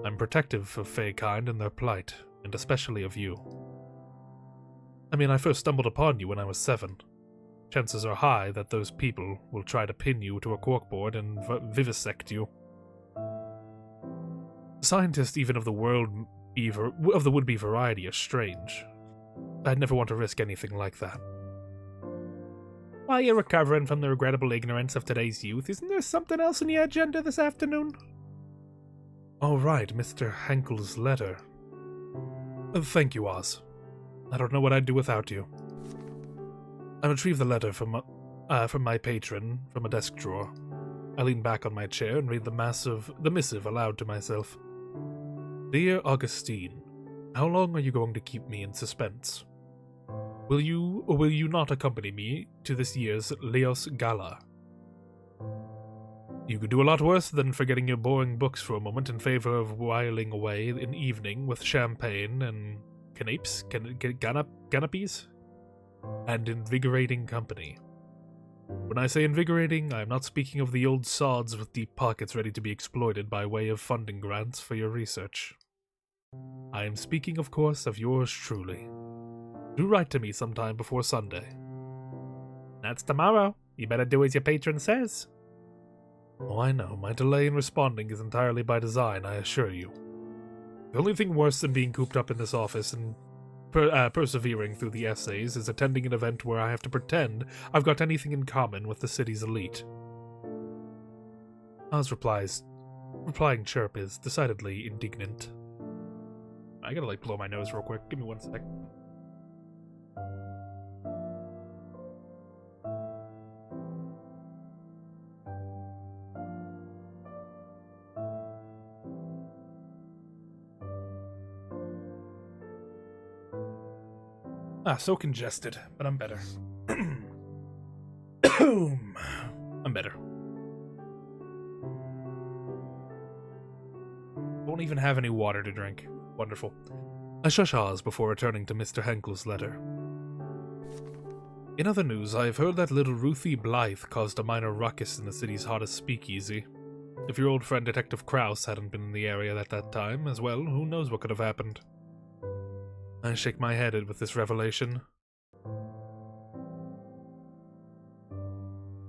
[SPEAKER 1] I'm protective of Fae kind and their plight, and especially of you. I mean, I first stumbled upon you when I was 7. Chances are high that those people will try to pin you to a corkboard and vivisect you. Scientists even of the would-be variety are strange. I'd never want to risk anything like that. While you're recovering from the regrettable ignorance of today's youth, isn't there something else on your agenda this afternoon? Oh right, Mr. Henkel's letter. Thank you, Oz. I don't know what I'd do without you. I retrieve the letter from my patron from a desk drawer. I lean back on my chair and read the missive aloud to myself. Dear Augustine, how long are you going to keep me in suspense? Will you or will you not accompany me to this year's Leos Gala? You could do a lot worse than forgetting your boring books for a moment in favor of whiling away an evening with champagne and canapes, canapes, and invigorating company. When I say invigorating, I am not speaking of the old sods with deep pockets ready to be exploited by way of funding grants for your research. I am speaking, of course, of yours truly. Do write to me sometime before Sunday. That's tomorrow. You better do as your patron says. Oh, I know. My delay in responding is entirely by design, I assure you. The only thing worse than being cooped up in this office and persevering through the essays is attending an event where I have to pretend I've got anything in common with the city's elite. Oz replying chirp is decidedly indignant. I gotta, blow my nose real quick. Give me 1 sec. So congested, but I'm better. I'm better. Won't even have any water to drink. Wonderful. I shush Oz before returning to Mr. Henkel's letter. In other news, I have heard that little Ruthie Blythe caused a minor ruckus in the city's hottest speakeasy. If your old friend Detective Krause hadn't been in the area at that time, as well, who knows what could have happened. I shake my head with this revelation.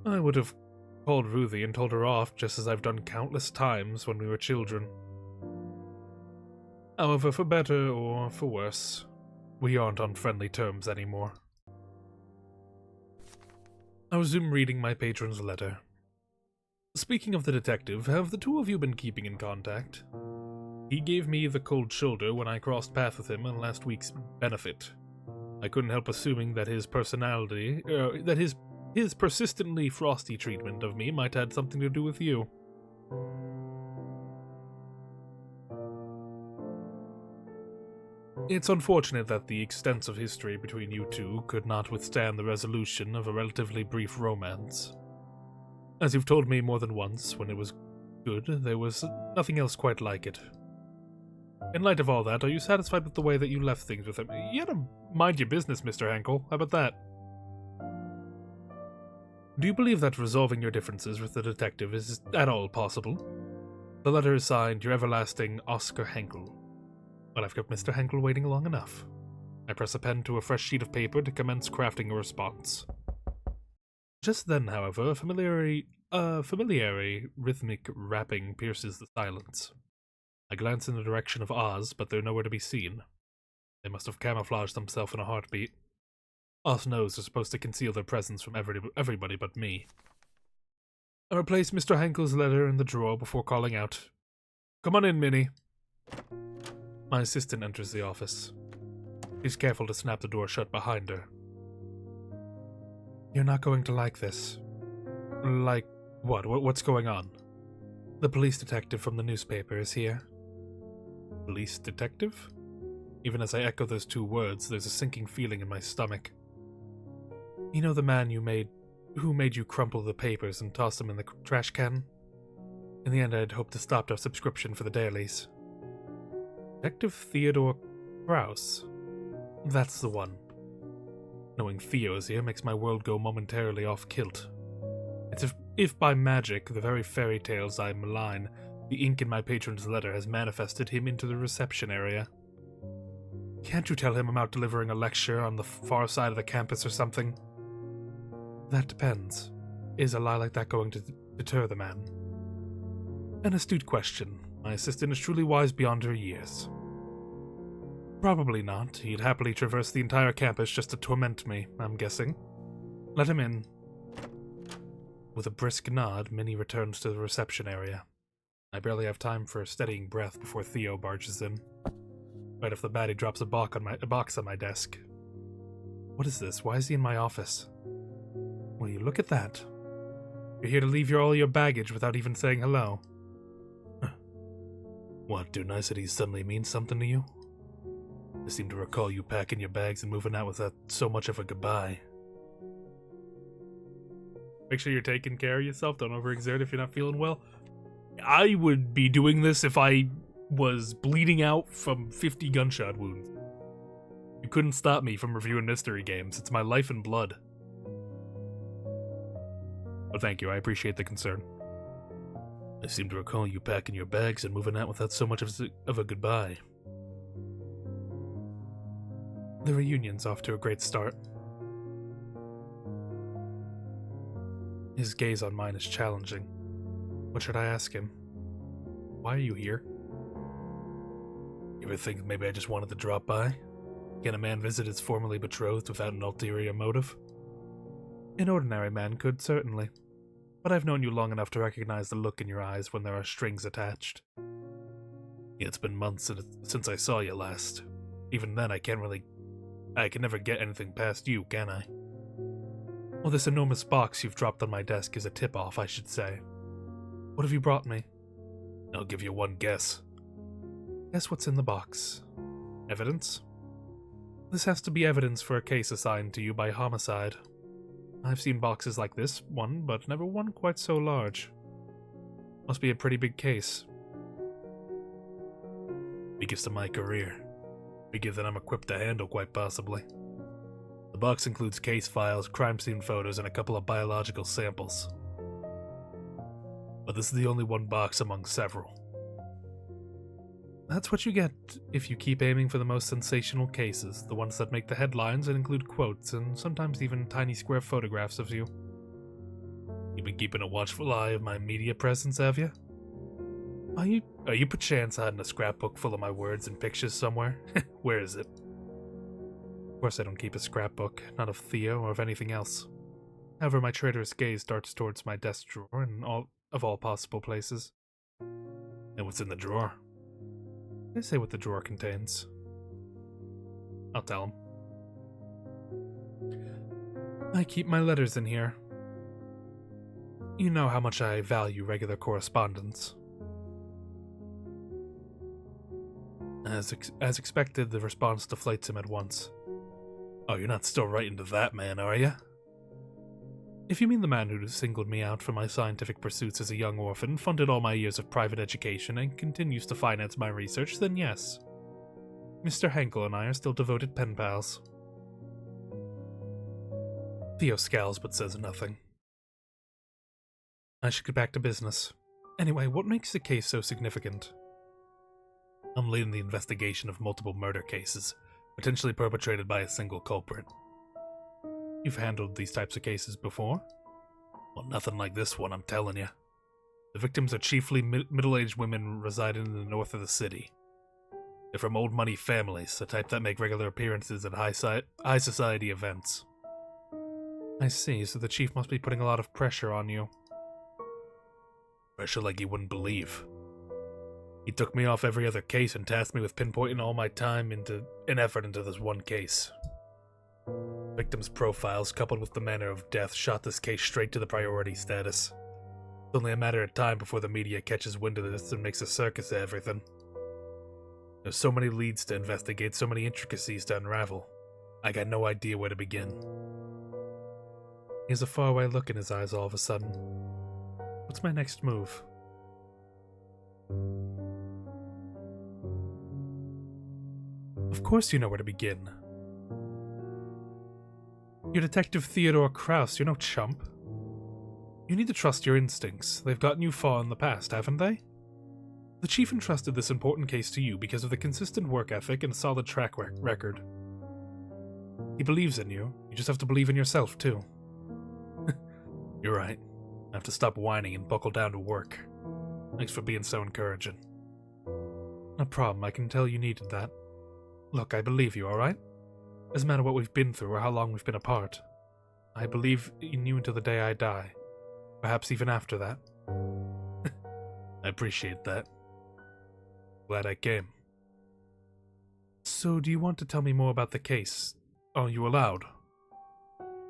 [SPEAKER 1] I would have called Ruthie and told her off just as I've done countless times when we were children. However, for better or for worse, we aren't on friendly terms anymore. I resume reading my patron's letter. Speaking of the detective, have the two of you been keeping in contact? He gave me the cold shoulder when I crossed paths with him on last week's benefit. I couldn't help assuming that his his persistently frosty treatment of me might have something to do with you. It's unfortunate that the extensive history between you two could not withstand the resolution of a relatively brief romance. As you've told me more than once, when it was good, there was nothing else quite like it. In light of all that, are you satisfied with the way that you left things with him? You had to mind your business, Mr. Henkel. How about that? Do you believe that resolving your differences with the detective is at all possible? The letter is signed, your everlasting Oscar Henkel. Well, I've kept Mr. Henkel waiting long enough. I press a pen to a fresh sheet of paper to commence crafting a response. Just then, however, a A familiar rhythmic rapping pierces the silence. I glance in the direction of Oz, but they're nowhere to be seen. They must have camouflaged themselves in a heartbeat. Oz knows they're supposed to conceal their presence from everybody but me. I replace Mr. Henkel's letter in the drawer before calling out, "Come on in, Minnie." My assistant enters the office. She's careful to snap the door shut behind her. "You're not going to like this." "Like what? What's going on?" "The police detective from the newspaper is here." "Police detective?" Even as I echo those two words, there's a sinking feeling in my stomach. "You know the man who made you crumple the papers and toss them in the trash can? In the end, I'd hoped to stop our subscription for the dailies." "Detective Theodore Krauss?" "That's the one." Knowing Theo is here makes my world go momentarily off kilt. It's as if by magic, the very fairy tales I malign, the ink in my patron's letter has manifested him into the reception area. "Can't you tell him I'm out delivering a lecture on the far side of the campus or something?" "That depends. Is a lie like that going to deter the man?" An astute question. My assistant is truly wise beyond her years. "Probably not. He'd happily traverse the entire campus just to torment me, I'm guessing. Let him in." With a brisk nod, Minnie returns to the reception area. I barely have time for a steadying breath before Theo barges in. Right off the bat, he drops a box on my desk. "What is this? Why is he in my office?" "Will you look at that? You're here to leave all your baggage without even saying hello." "What, do niceties suddenly mean something to you? I seem to recall you packing your bags and moving out without so much of a goodbye." Make sure you're taking care of yourself. Don't overexert if you're not feeling well. I would be doing this if I was bleeding out from 50 gunshot wounds. You couldn't stop me from reviewing mystery games. It's my life and blood. But thank you, I appreciate the concern. "I seem to recall you packing your bags and moving out without so much of a goodbye." The reunion's off to a great start. His gaze on mine is challenging. What should I ask him? "Why are you here?" "You ever think maybe I just wanted to drop by? Can a man visit his formerly betrothed without an ulterior motive?" "An ordinary man could, certainly. But I've known you long enough to recognize the look in your eyes when there are strings attached." "Yeah, it's been months since I saw you last. Even then, I can never get anything past you, can I?" "Well, this enormous box you've dropped on my desk is a tip-off, I should say. What have you brought me?" "I'll give you one guess." "Guess what's in the box." "Evidence?" "This has to be evidence for a case assigned to you by homicide. I've seen boxes like this one, but never one quite so large. Must be a pretty big case." "Biggest of my career. Bigger than I'm equipped to handle, quite possibly. The box includes case files, crime scene photos, and a couple of biological samples. But this is the only one box among several." "That's what you get if you keep aiming for the most sensational cases, the ones that make the headlines and include quotes, and sometimes even tiny square photographs of you." "You've been keeping a watchful eye of my media presence, have you? Are you perchance hiding a scrapbook full of my words and pictures somewhere? Where is it?" Of course I don't keep a scrapbook, not of Theo or of anything else. However, my traitorous gaze darts towards my desk drawer in all possible places. "And what's in the drawer?" I say what the drawer contains. I'll tell him. "I keep my letters in here. You know how much I value regular correspondence." As expected, the response deflates him at once. "Oh, you're not still writing to that man, are you?" "If you mean the man who singled me out for my scientific pursuits as a young orphan, funded all my years of private education, and continues to finance my research, then yes. Mr. Henkel and I are still devoted pen pals." Theo scowls but says nothing. I should get back to business. Anyway, what makes the case so significant? "I'm leading the investigation of multiple murder cases, potentially perpetrated by a single culprit." "You've handled these types of cases before?" Well, nothing like this one, I'm telling you. The victims are chiefly middle-aged women residing in the north of the city. They're from old money families, the type that make regular appearances at high society events. I see, so the chief must be putting a lot of pressure on you. Pressure like you wouldn't believe. He took me off every other case and tasked me with pinpointing all my time and effort into this one case. Victims' profiles, coupled with the manner of death, shot this case straight to the priority status. It's only a matter of time before the media catches wind of this and makes a circus of everything. There's so many leads to investigate, so many intricacies to unravel. I got no idea where to begin. He has a faraway look in his eyes all of a sudden. What's my next move? Of course you know where to begin. You're Detective Theodore Kraus, you're no chump. You need to trust your instincts. They've gotten you far in the past, haven't they? The chief entrusted this important case to you because of the consistent work ethic and solid track record. He believes in you. You just have to believe in yourself, too. You're right. I have to stop whining and buckle down to work. Thanks for being so encouraging. No problem, I can tell you needed that. Look, I believe you, alright? Doesn't matter what we've been through or how long we've been apart. I believe in you until the day I die. Perhaps even after that. I appreciate that. Glad I came. So, do you want to tell me more about the case? Are you allowed?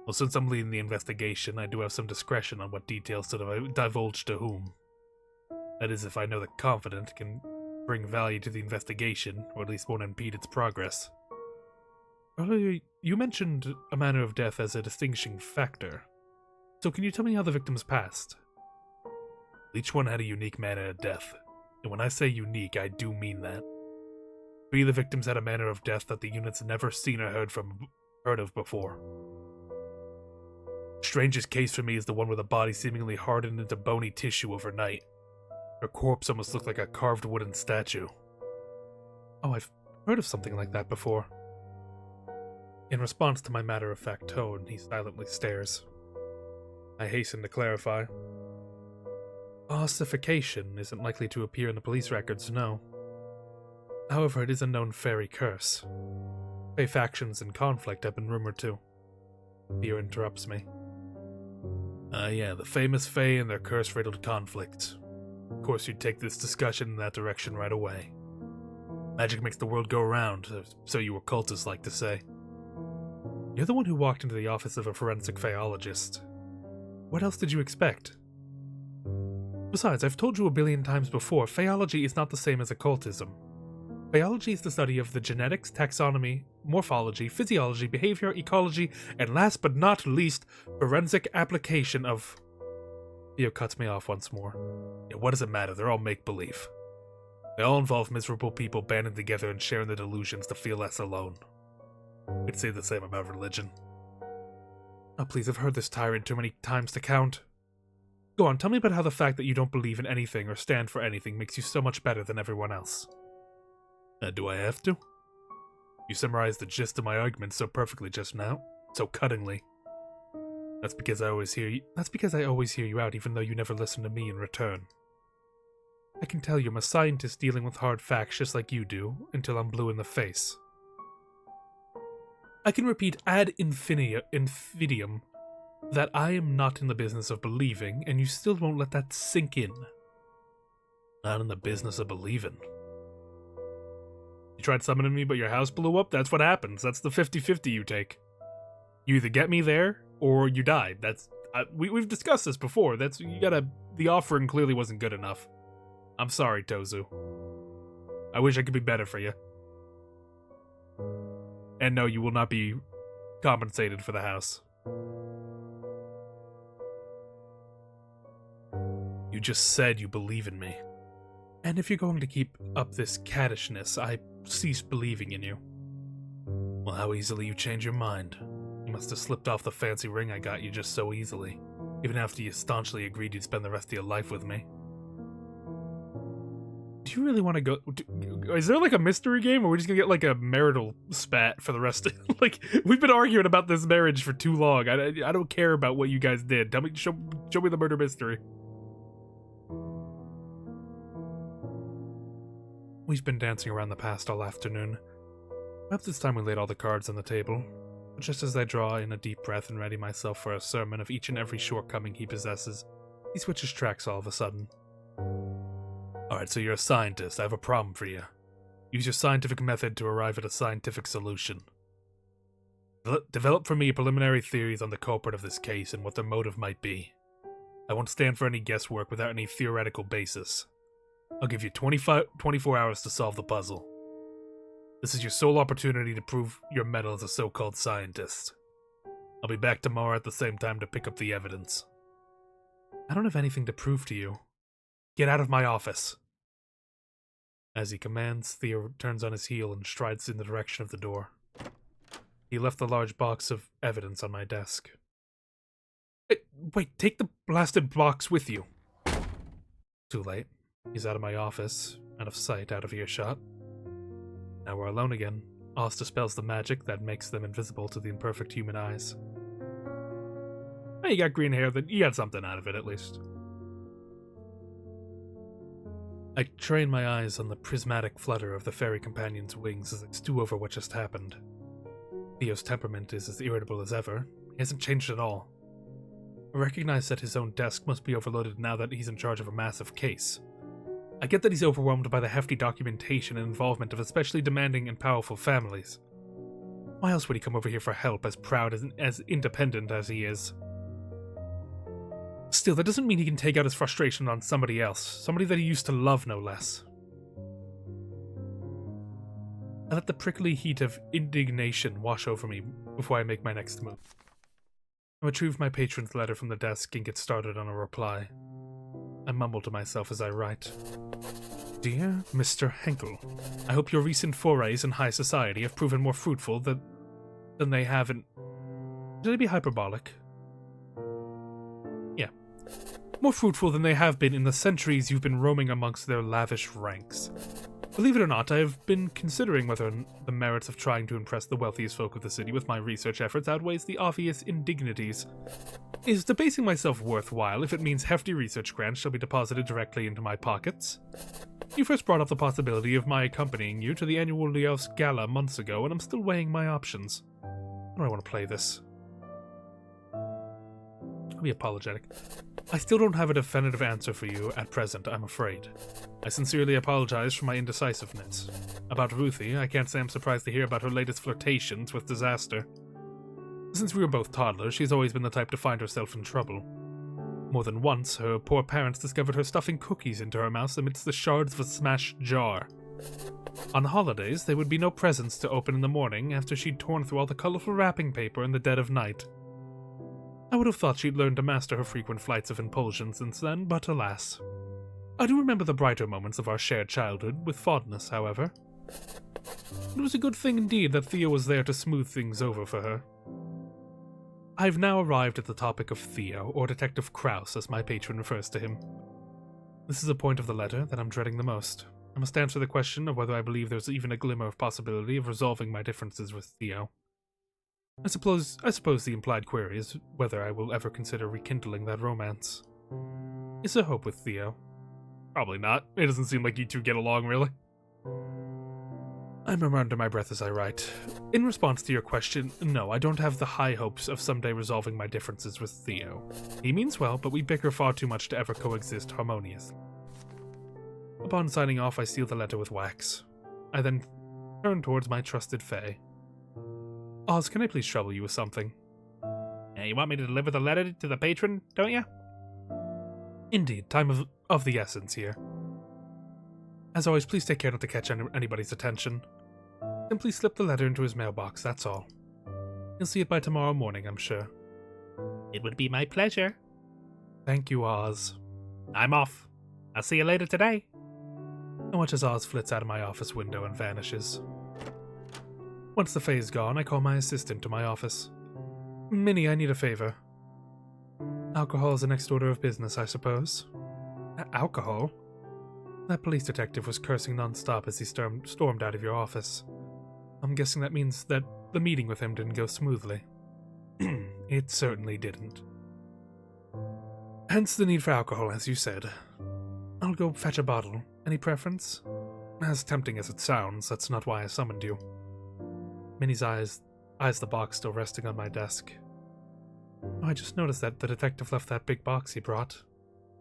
[SPEAKER 1] Well, since I'm leading the investigation, I do have some discretion on what details to divulge to whom. That is, if I know the confidant can bring value to the investigation, or at least won't impede its progress. Earlier, you mentioned a manner of death as a distinguishing factor. So can you tell me how the victims passed? Each one had a unique manner of death. And when I say unique, I do mean that. 3 of the victims had a manner of death that the unit's never seen or heard of before. Strangest case for me is the one where the body seemingly hardened into bony tissue overnight. Her corpse almost looked like a carved wooden statue. Oh, I've heard of something like that before. In response to my matter-of-fact tone, he silently stares. I hasten to clarify. Ossification isn't likely to appear in the police records, no. However, it is a known fairy curse. Fae factions in conflict have been rumored to. Theo interrupts me. Yeah, the famous Fae and their curse-riddled conflict. Of course, you'd take this discussion in that direction right away. Magic makes the world go round, so you occultists like to say. You're the one who walked into the office of a forensic Faeologist. What else did you expect? Besides, I've told you a billion times before, Faeology is not the same as occultism. Faeology is the study of the genetics, taxonomy, morphology, physiology, behavior, ecology, and last but not least, forensic application of... Theo cuts me off once more. Yeah, what does it matter? They're all make-believe. They all involve miserable people banding together and sharing their delusions to feel less alone. We'd say the same about religion. Oh, please, I've heard this tirade too many times to count. Go on, tell me about how the fact that you don't believe in anything or stand for anything makes you so much better than everyone else. Do I have to? You summarized the gist of my argument so perfectly just now, so cuttingly. That's because I always hear you out, even though you never listen to me in return. I can tell you I'm a scientist dealing with hard facts just like you do, until I'm blue in the face. I can repeat ad infinitum that I am not in the business of believing, and you still won't let that sink in. Not in the business of believing. You tried summoning me, but your house blew up? That's what happens. That's the 50-50 you take. You either get me there, or you die. We've discussed this before. The offering clearly wasn't good enough. I'm sorry, Tozu. I wish I could be better for you. And no, you will not be compensated for the house. You just said you believe in me. And if you're going to keep up this cattishness, I cease believing in you. Well, how easily you change your mind. You must have slipped off the fancy ring I got you just so easily, even after you staunchly agreed you'd spend the rest of your life with me. Do you really want to go? Is there like a mystery game, or we're just gonna get like a marital spat for the rest of like, we've been arguing about this marriage for too long. I don't care about what you guys did. Tell me, show me the murder mystery. We've been dancing around the past all afternoon. Perhaps this time we laid all the cards on the table. But just as I draw in a deep breath and ready myself for a sermon of each and every shortcoming he possesses, he switches tracks all of a sudden. Alright, so you're a scientist. I have a problem for you. Use your scientific method to arrive at a scientific solution. Develop for me preliminary theories on the culprit of this case and what their motive might be. I won't stand for any guesswork without any theoretical basis. I'll give you 24 hours to solve the puzzle. This is your sole opportunity to prove your mettle as a so-called scientist. I'll be back tomorrow at the same time to pick up the evidence. I don't have anything to prove to you. Get out of my office. As he commands, Theo turns on his heel and strides in the direction of the door. He left the large box of evidence on my desk. Wait, take the blasted box with you. Too late. He's out of my office, out of sight, out of earshot. Now we're alone again. Oz dispels the magic that makes them invisible to the imperfect human eyes. Well, you got green hair, then you got something out of it at least. I train my eyes on the prismatic flutter of the fairy companion's wings as I stew over what just happened. Theo's temperament is as irritable as ever. He hasn't changed at all. I recognize that his own desk must be overloaded now that he's in charge of a massive case. I get that he's overwhelmed by the hefty documentation and involvement of especially demanding and powerful families. Why else would he come over here for help, as proud and as independent as he is? Still, that doesn't mean he can take out his frustration on somebody else, somebody that he used to love no less. I let the prickly heat of indignation wash over me before I make my next move. I retrieve my patron's letter from the desk and get started on a reply. I mumble to myself as I write. Dear Mr. Henkel, I hope your recent forays in high society have proven more fruitful than they have in... Should I be hyperbolic? Yeah. More fruitful than they have been in the centuries you've been roaming amongst their lavish ranks. Believe it or not, I have been considering whether the merits of trying to impress the wealthiest folk of the city with my research efforts outweighs the obvious indignities. Is debasing myself worthwhile if it means hefty research grants shall be deposited directly into my pockets? You first brought up the possibility of my accompanying you to the annual Leos Gala months ago, and I'm still weighing my options. How do I want to play this? I'll be apologetic. I still don't have a definitive answer for you at present, I'm afraid. I sincerely apologize for my indecisiveness. About Ruthie, I can't say I'm surprised to hear about her latest flirtations with disaster. Since we were both toddlers, she's always been the type to find herself in trouble. More than once, her poor parents discovered her stuffing cookies into her mouth amidst the shards of a smashed jar. On holidays, there would be no presents to open in the morning after she'd torn through all the colorful wrapping paper in the dead of night. I would have thought she'd learned to master her frequent flights of impulsion since then, but alas. I do remember the brighter moments of our shared childhood with fondness, however. It was a good thing indeed that Theo was there to smooth things over for her. I've now arrived at the topic of Theo, or Detective Kraus, as my patron refers to him. This is a point of the letter that I'm dreading the most. I must answer the question of whether I believe there's even a glimmer of possibility of resolving my differences with Theo. I suppose the implied query is whether I will ever consider rekindling that romance. Is there hope with Theo? Probably not. It doesn't seem like you two get along, really. I murmur under my breath as I write. In response to your question, no, I don't have the high hopes of someday resolving my differences with Theo. He means well, but we bicker far too much to ever coexist harmoniously. Upon signing off, I seal the letter with wax. I then turn towards my trusted Fae. Oz, can I please trouble you with something? You want me to deliver the letter to the patron, don't you? Indeed, time of the essence here. As always, please take care not to catch anybody's attention. Simply slip the letter into his mailbox, that's all. You'll see it by tomorrow morning, I'm sure. It would be my pleasure. Thank you, Oz. I'm off. I'll see you later today. I watch as Oz flits out of my office window and vanishes. Once the Fae is gone, I call my assistant to my office. Minnie, I need a favor. Alcohol is the next order of business, I suppose. Alcohol? That police detective was cursing non-stop as he stormed out of your office. I'm guessing that means that the meeting with him didn't go smoothly. It certainly didn't. Hence the need for alcohol, as you said. I'll go fetch a bottle. Any preference? As tempting as it sounds, that's not why I summoned you. Minnie's eyes the box still resting on my desk. Oh, I just noticed that the detective left that big box he brought.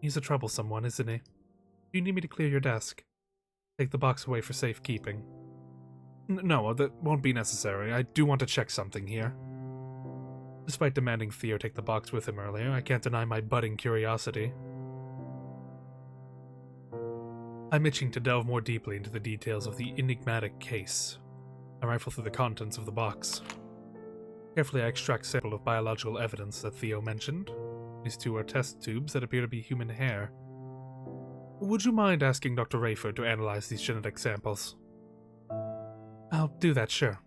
[SPEAKER 1] He's a troublesome one, isn't he? Do you need me to clear your desk? Take the box away for safekeeping. No, that won't be necessary. I do want to check something here. Despite demanding Theo take the box with him earlier, I can't deny my budding curiosity. I'm itching to delve more deeply into the details of the enigmatic case. I rifle through the contents of the box. Carefully, I extract a sample of biological evidence that Theo mentioned. These two are test tubes that appear to be human hair. Would you mind asking Dr. Rayford to analyze these genetic samples? I'll do that, sure.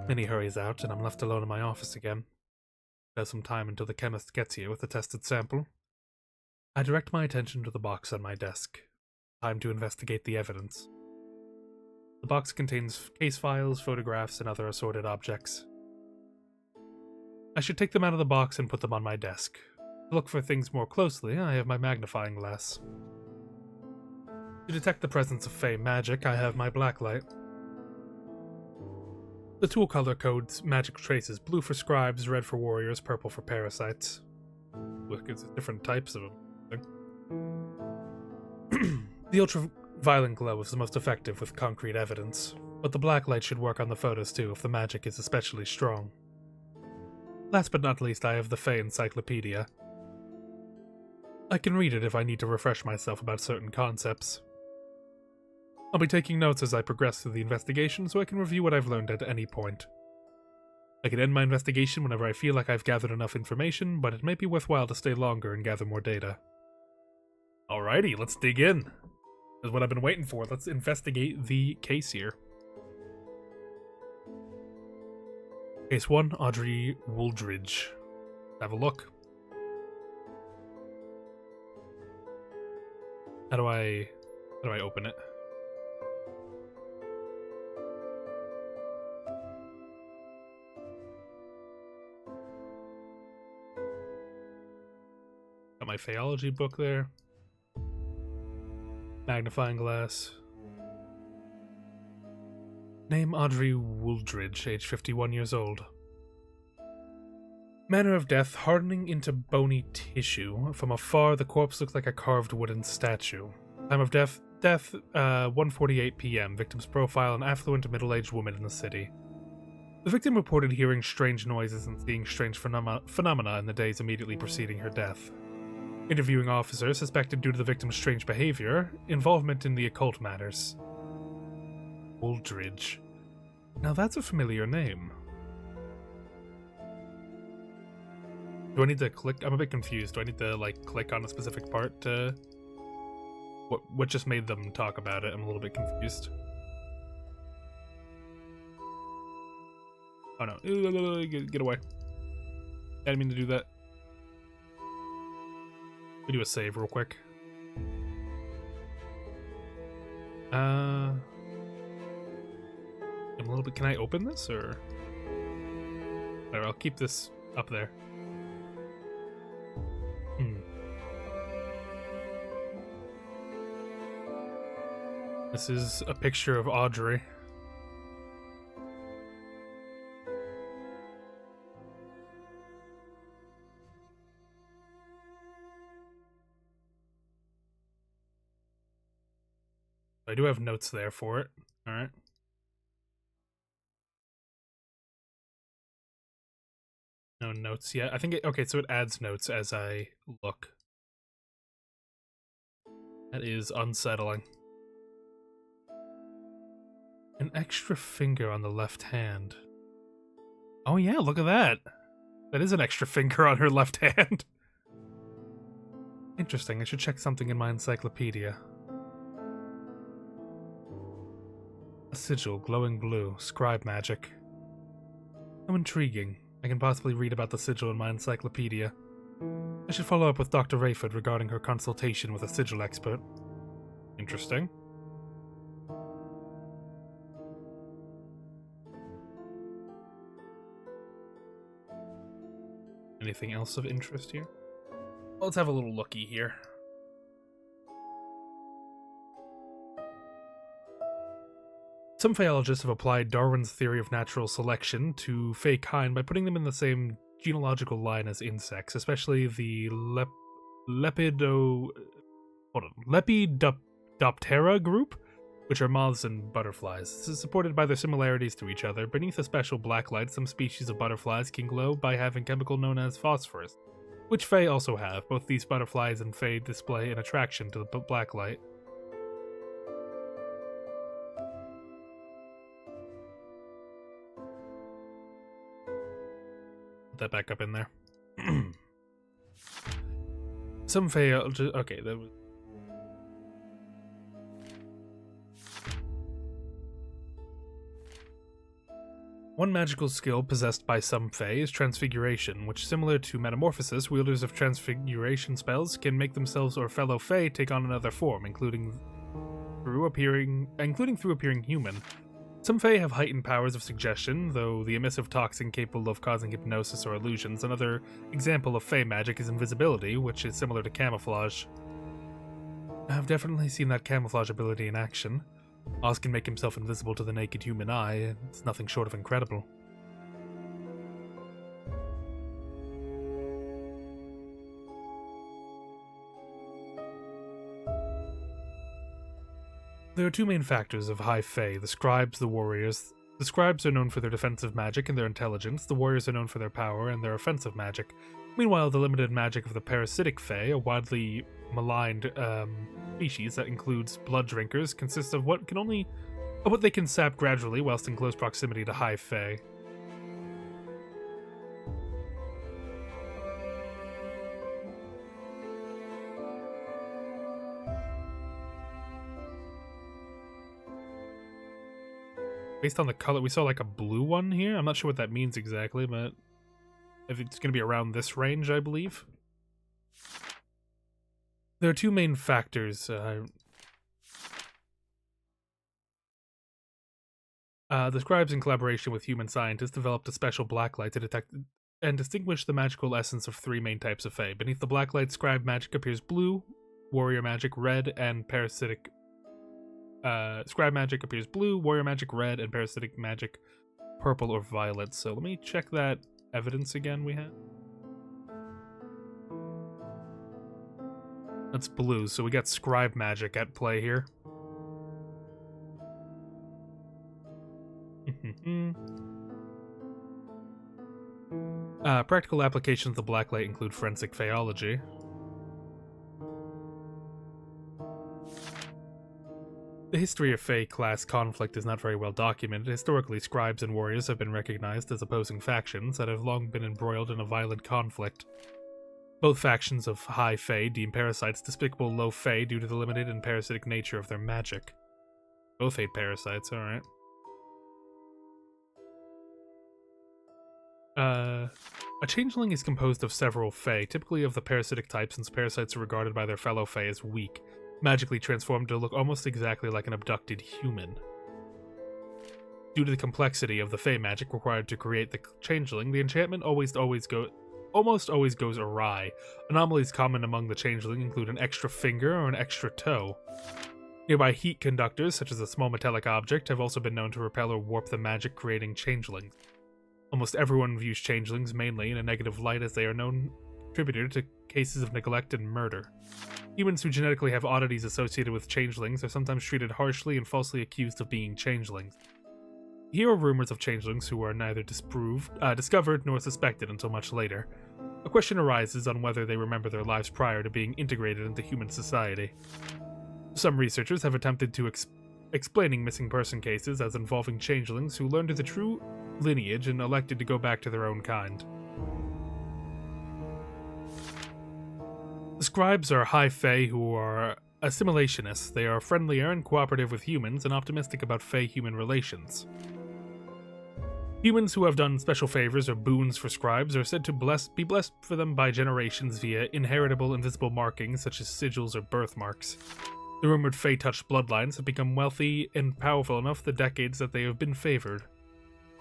[SPEAKER 1] Minnie hurries out, and I'm left alone in my office again. There's some time until the chemist gets here with the tested sample. I direct my attention to the box on my desk. Time to investigate the evidence. The box contains case files, photographs, and other assorted objects. I should take them out of the box and put them on my desk. To look for things more closely, I have my magnifying glass. To detect the presence of Fae magic, I have my blacklight. The tool color codes magic traces: blue for scribes, red for warriors, purple for parasites. Look, it's different types of them. The ultraviolet glow is the most effective with concrete evidence, but the blacklight should work on the photos too if the magic is especially strong. Last but not least, I have the Fae Encyclopedia. I can read it if I need to refresh myself about certain concepts. I'll be taking notes as I progress through the investigation so I can review what I've learned at any point. I can end my investigation whenever I feel like I've gathered enough information, but it may be worthwhile to stay longer and gather more data. Alrighty, let's dig in. That's what I've been waiting for. Let's investigate the case here. Case 1, Audrey Wooldridge. Have a look. How do I open it? Got my Faeology book there. Magnifying glass. Name Audrey Wooldridge, age 51 years old. Manner of death, hardening into bony tissue. From afar, the corpse looks like a carved wooden statue. Time of death, 1:48 p.m. Victim's profile, an affluent middle-aged woman in the city. The victim reported hearing strange noises and seeing strange phenomena in the days immediately preceding her death. Interviewing officers suspected, due to the victim's strange behavior, involvement in the occult matters. Wooldridge. Now that's a familiar name. Do I need to click? I'm a bit confused. Do I need to, like, click on a specific part to... What just made them talk about it? I'm a little bit confused. Oh no. Get away. I didn't mean to do that. We do a save real quick. I'm a little bit... Can I open this, or... Whatever, I'll keep this up there. This is a picture of Audrey. I do have notes there for it. Alright. No notes yet. I think it... Okay, so it adds notes as I look. That is unsettling. An extra finger on the left hand. Oh yeah, look at that. That is an extra finger on her left hand. Interesting, I should check something in my encyclopedia. A sigil, glowing blue, scribe magic. How intriguing. I can possibly read about the sigil in my encyclopedia. I should follow up with Dr. Rayford regarding her consultation with a sigil expert. Interesting. Anything else of interest here? Well, let's have a little looky here. Some Faeologists have applied Darwin's theory of natural selection to Fae kind by putting them in the same genealogical line as insects, especially the Lepidoptera group, which are moths and butterflies. This is supported by their similarities to each other. Beneath a special black light, some species of butterflies can glow by having chemical known as phosphorus, which Fae also have. Both these butterflies and Fae display an attraction to the black light. Put that back up in there. Some Fae... Okay, that was... One magical skill possessed by some Fae is Transfiguration, which, similar to Metamorphosis, wielders of Transfiguration spells can make themselves or fellow Fae take on another form, including through appearing human. Some Fae have heightened powers of suggestion, though the emissive toxin capable of causing hypnosis or illusions. Another example of Fae magic is invisibility, which is similar to camouflage. I've definitely seen that camouflage ability in action. Oz can make himself invisible to the naked human eye. It's nothing short of incredible. There are two main factors of high Fae, the scribes, the warriors. The scribes are known for their defensive magic and their intelligence. The warriors are known for their power and their offensive magic. Meanwhile, the limited magic of the parasitic Fae, a widely maligned species that includes blood drinkers, consists of what they can sap gradually whilst in close proximity to high Fae. Based on the color, we saw like a blue one here. I'm not sure what that means exactly, but if it's going to be around this range, I believe. There are two main factors. The scribes, in collaboration with human scientists, developed a special blacklight to detect and distinguish the magical essence of three main types of Fae. Beneath the blacklight, scribe magic appears blue, warrior magic red, and parasitic. Scribe magic appears blue, warrior magic red, and parasitic magic purple or violet. So let me check that evidence again we have. That's blue, so we got scribe magic at play here. Practical applications of the blacklight include forensic Faeology. The history of Fae class conflict is not very well documented. Historically, scribes and warriors have been recognized as opposing factions that have long been embroiled in a violent conflict. Both factions of high Fae deem parasites despicable low Fae due to the limited and parasitic nature of their magic. Both hate parasites, alright. A changeling is composed of several Fae, typically of the parasitic type, since parasites are regarded by their fellow Fae as weak, magically transformed to look almost exactly like an abducted human. Due to the complexity of the Fae magic required to create the changeling, the enchantment almost always goes awry. Anomalies common among the changeling include an extra finger or an extra toe. Nearby heat conductors, such as a small metallic object, have also been known to repel or warp the magic, creating changelings. Almost everyone views changelings mainly in a negative light, as they are known contributor to cases of neglect and murder. Humans who genetically have oddities associated with changelings are sometimes treated harshly and falsely accused of being changelings. Here are rumors of changelings who are neither discovered nor suspected until much later. A question arises on whether they remember their lives prior to being integrated into human society. Some researchers have attempted to explaining missing person cases as involving changelings who learned of the true lineage and elected to go back to their own kind. The scribes are high Fae who are assimilationists. They are friendlier and cooperative with humans and optimistic about Fae-human relations. Humans who have done special favors or boons for scribes are said to be blessed for them by generations via inheritable invisible markings such as sigils or birthmarks. The rumored Fae-touched bloodlines have become wealthy and powerful enough the decades that they have been favored.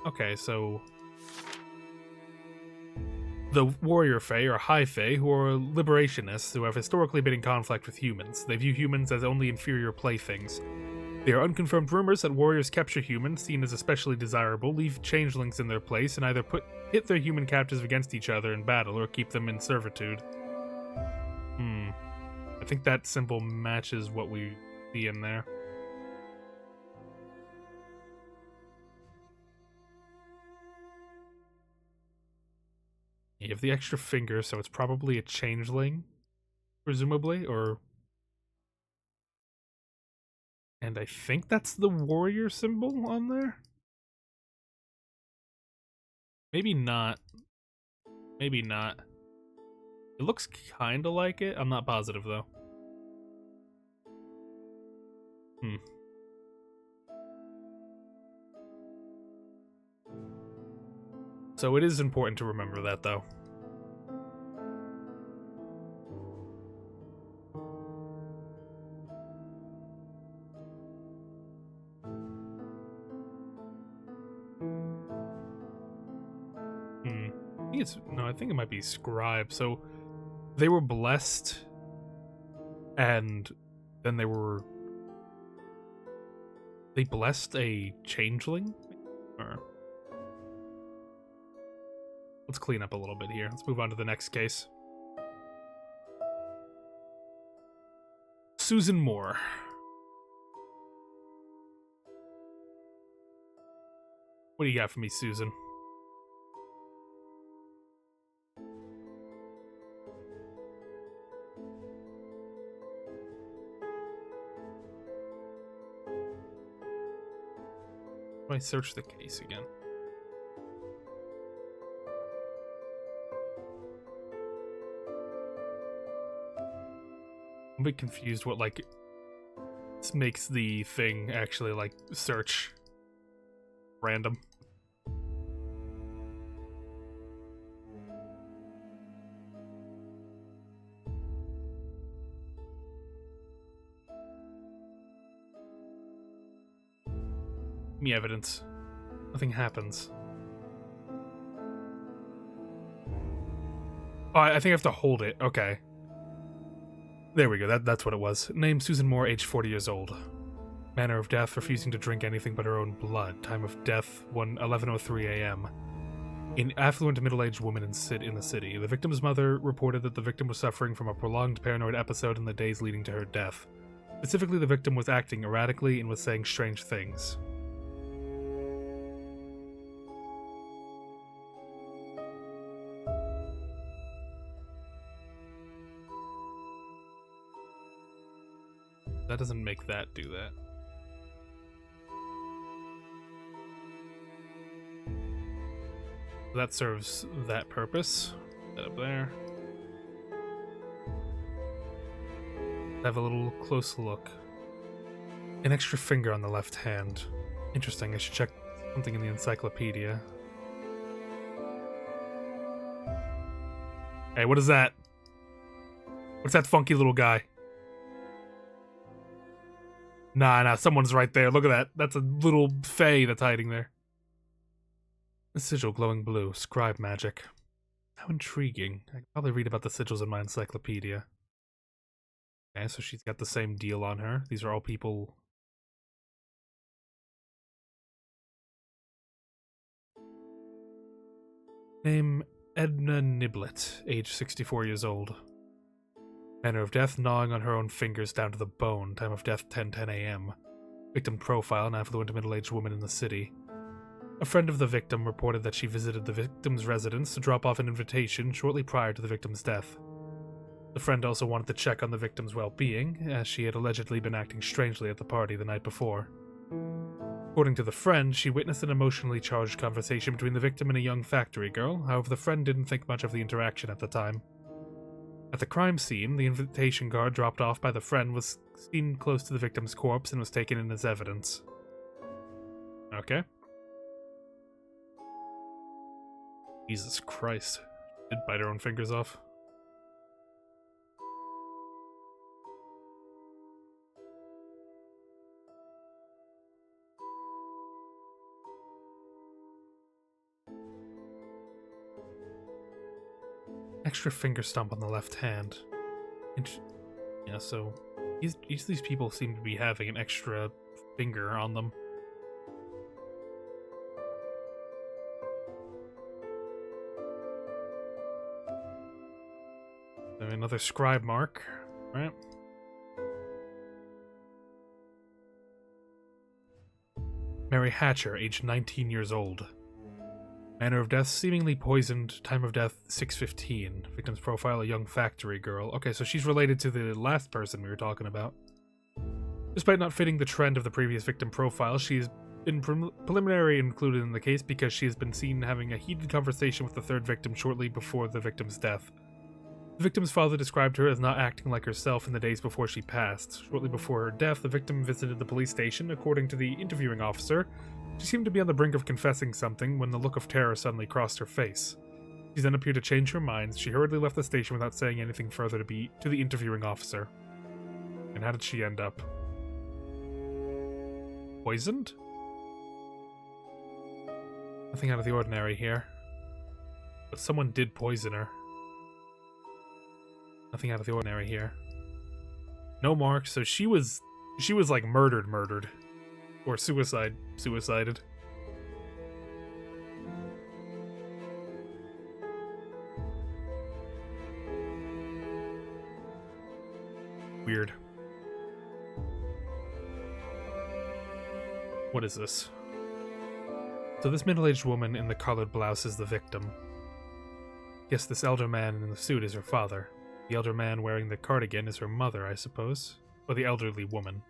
[SPEAKER 1] Okay, so... The warrior Fae are high Fae, who are liberationists who have historically been in conflict with humans. They view humans as only inferior playthings. They are unconfirmed rumors that warriors capture humans, seen as especially desirable, leave changelings in their place, and either hit their human captives against each other in battle or keep them in servitude. I think that symbol matches what we see in there. You have the extra finger, so it's probably a changeling, presumably, or... And I think that's the warrior symbol on there? Maybe not. Maybe not. It looks kinda like it. I'm not positive, though. So it is important to remember that, though. I think it might be scribe. So they were blessed, and then they blessed a changeling? Or... Let's clean up a little bit here. Let's move on to the next case. Susan Moore. What do you got for me, Susan? I search the case again. I'm a bit confused what, like, this makes the thing actually, like, search random. Give me evidence. Nothing happens. Oh, I think I have to hold it. Okay. There we go. That's what it was. Name Susan Moore, age 40 years old. Manner of death, refusing to drink anything but her own blood. Time of death, 11:03 a.m. An affluent middle-aged woman in the city. The victim's mother reported that the victim was suffering from a prolonged paranoid episode in the days leading to her death. Specifically, the victim was acting erratically and was saying strange things. That doesn't make that do that. That serves that purpose. That up there. Have a little close look. An extra finger on the left hand. Interesting, I should check something in the encyclopedia. Hey, what is that? What's that funky little guy? Nah, someone's right there. Look at that. That's a little fae that's hiding there. A sigil glowing blue. Scribe magic. How intriguing. I could probably read about the sigils in my encyclopedia. Okay, so she's got the same deal on her. These are all people... Name Edna Niblet, age 64 years old. Manner of death, gnawing on her own fingers down to the bone. Time of death, 10:10 a.m. Victim profile, an affluent middle-aged woman in the city. A friend of the victim reported that she visited the victim's residence to drop off an invitation shortly prior to the victim's death. The friend also wanted to check on the victim's well-being, as she had allegedly been acting strangely at the party the night before. According to the friend, she witnessed an emotionally charged conversation between the victim and a young factory girl. However, the friend didn't think much of the interaction at the time. At the crime scene, the invitation card dropped off by the friend was seen close to the victim's corpse and was taken in as evidence. Okay. Jesus Christ. Did bite her own fingers off. Extra finger stump on the left hand. Yeah, so each of these people seem to be having an extra finger on them. So another scribe mark, right? Mary Hatcher, aged 19 years old. Manner of death, seemingly poisoned. Time of death, 6:15. Victim's profile, a young factory girl. Okay, so she's related to the last person we were talking about. Despite not fitting the trend of the previous victim profile, she's been preliminary included in the case because she has been seen having a heated conversation with the third victim shortly before the victim's death. The victim's father described her as not acting like herself in the days before she passed. Shortly before her death, the victim visited the police station. According to the interviewing officer, she seemed to be on the brink of confessing something when the look of terror suddenly crossed her face. She then appeared to change her mind. She hurriedly left the station without saying anything further to the interviewing officer. And how did she end up? Poisoned? Nothing out of the ordinary here. But someone did poison her. Nothing out of the ordinary here. No marks, so she was like murdered. Or suicided. Weird. What is this? So this middle-aged woman in the collared blouse is the victim. Guess this elder man in the suit is her father. The elder man wearing the cardigan is her mother, I suppose. Or the elderly woman.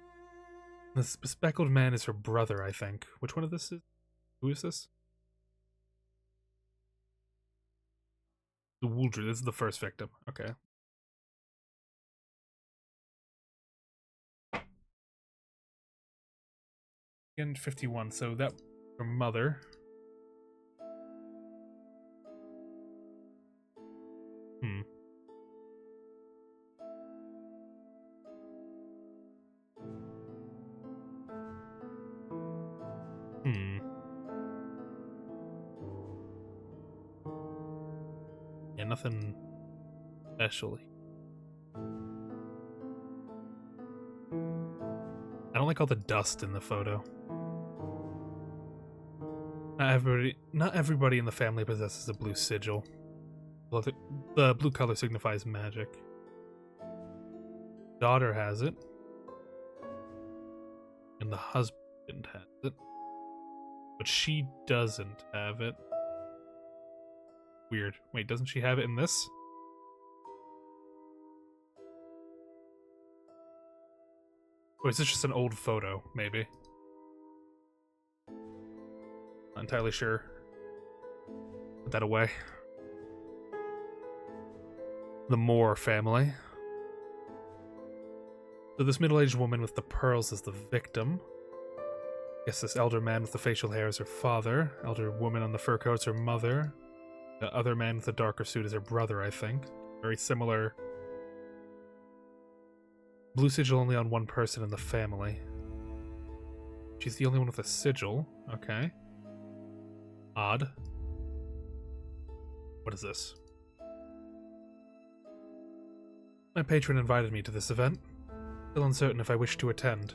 [SPEAKER 1] The speckled man is her brother, I think. Which one of this is? Who is this? The Wooldred. This is the first victim. Okay. Again, 51. So that her mother. Yeah, nothing specially. I don't like all the dust in the photo. Not everybody in the family possesses a blue sigil. Well, the blue color signifies magic. Daughter has it. And the husband has it. But she doesn't have it. Weird. Wait, doesn't she have it in this? Or is this just an old photo, maybe? Not entirely sure. Put that away. The Moore family. So this middle-aged woman with the pearls is the victim. Guess this elder man with the facial hair is her father. Elder woman on the fur coat is her mother. The other man with the darker suit is her brother, I think. Very similar. Blue sigil only on one person in the family. She's the only one with a sigil. Okay. Odd. What is this? My patron invited me to this event. Still uncertain if I wish to attend.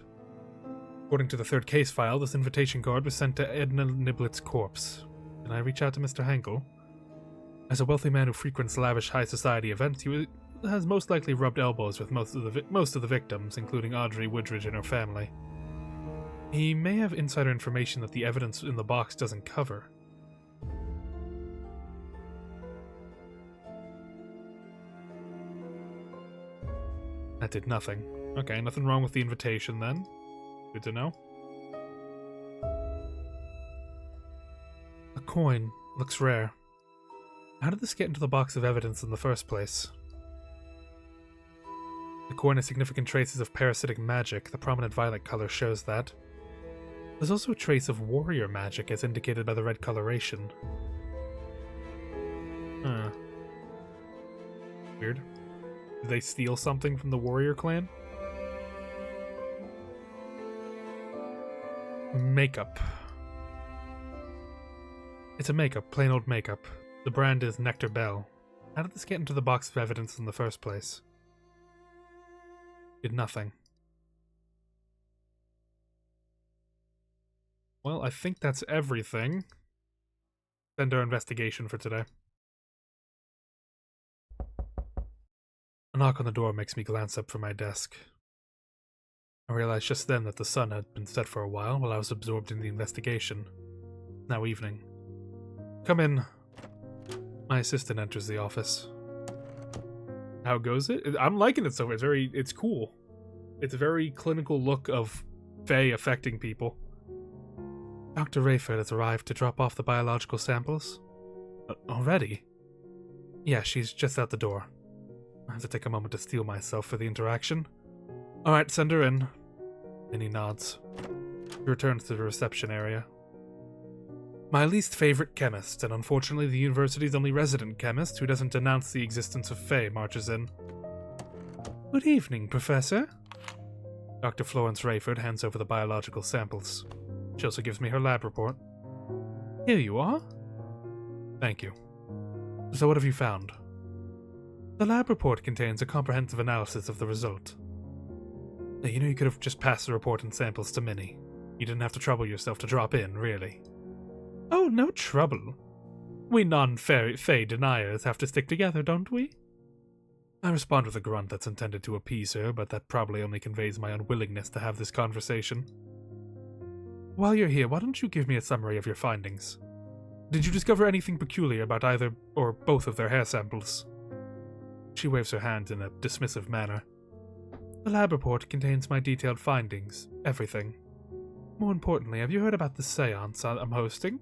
[SPEAKER 1] According to the third case file, this invitation card was sent to Edna Niblet's corpse. Can I reach out to Mr. Hankel? As a wealthy man who frequents lavish high society events, he has most likely rubbed elbows with most of the victims, including Audrey Woodridge and her family. He may have insider information that the evidence in the box doesn't cover. That did nothing. Okay, nothing wrong with the invitation then. Good to know. A coin. Looks rare. How did this get into the box of evidence in the first place? The coin has significant traces of parasitic magic. The prominent violet color shows that. There's also a trace of warrior magic as indicated by the red coloration. Huh. Weird. Did they steal something from the warrior clan? Makeup. It's a makeup, plain old makeup. The brand is Nectar Bell. How did this get into the box of evidence in the first place? Did nothing. Well, I think that's everything. End our investigation for today. A knock on the door makes me glance up from my desk. I realized just then that the sun had been set for a while I was absorbed in the investigation. Now evening. Come in. My assistant enters the office. How goes it? I'm liking it so far. It's cool. It's a very clinical look of Fae affecting people. Dr. Rayford has arrived to drop off the biological samples. Already? Yeah, she's just out the door. I have to take a moment to steel myself for the interaction. Alright, send her in. And he nods. He returns to the reception area. My least favorite chemist, and unfortunately the university's only resident chemist who doesn't denounce the existence of Fae, marches in. Good evening, Professor. Dr. Florence Rayford hands over the biological samples. She also gives me her lab report. Here you are. Thank you. So what have you found? The lab report contains a comprehensive analysis of the result. You know, you could have just passed the report and samples to Minnie. You didn't have to trouble yourself to drop in, really. Oh, no trouble. We non-Fae deniers have to stick together, don't we? I respond with a grunt that's intended to appease her, but that probably only conveys my unwillingness to have this conversation. While you're here, why don't you give me a summary of your findings? Did you discover anything peculiar about either or both of their hair samples? She waves her hand in a dismissive manner. The lab report contains my detailed findings, everything. More importantly, have you heard about the seance I'm hosting?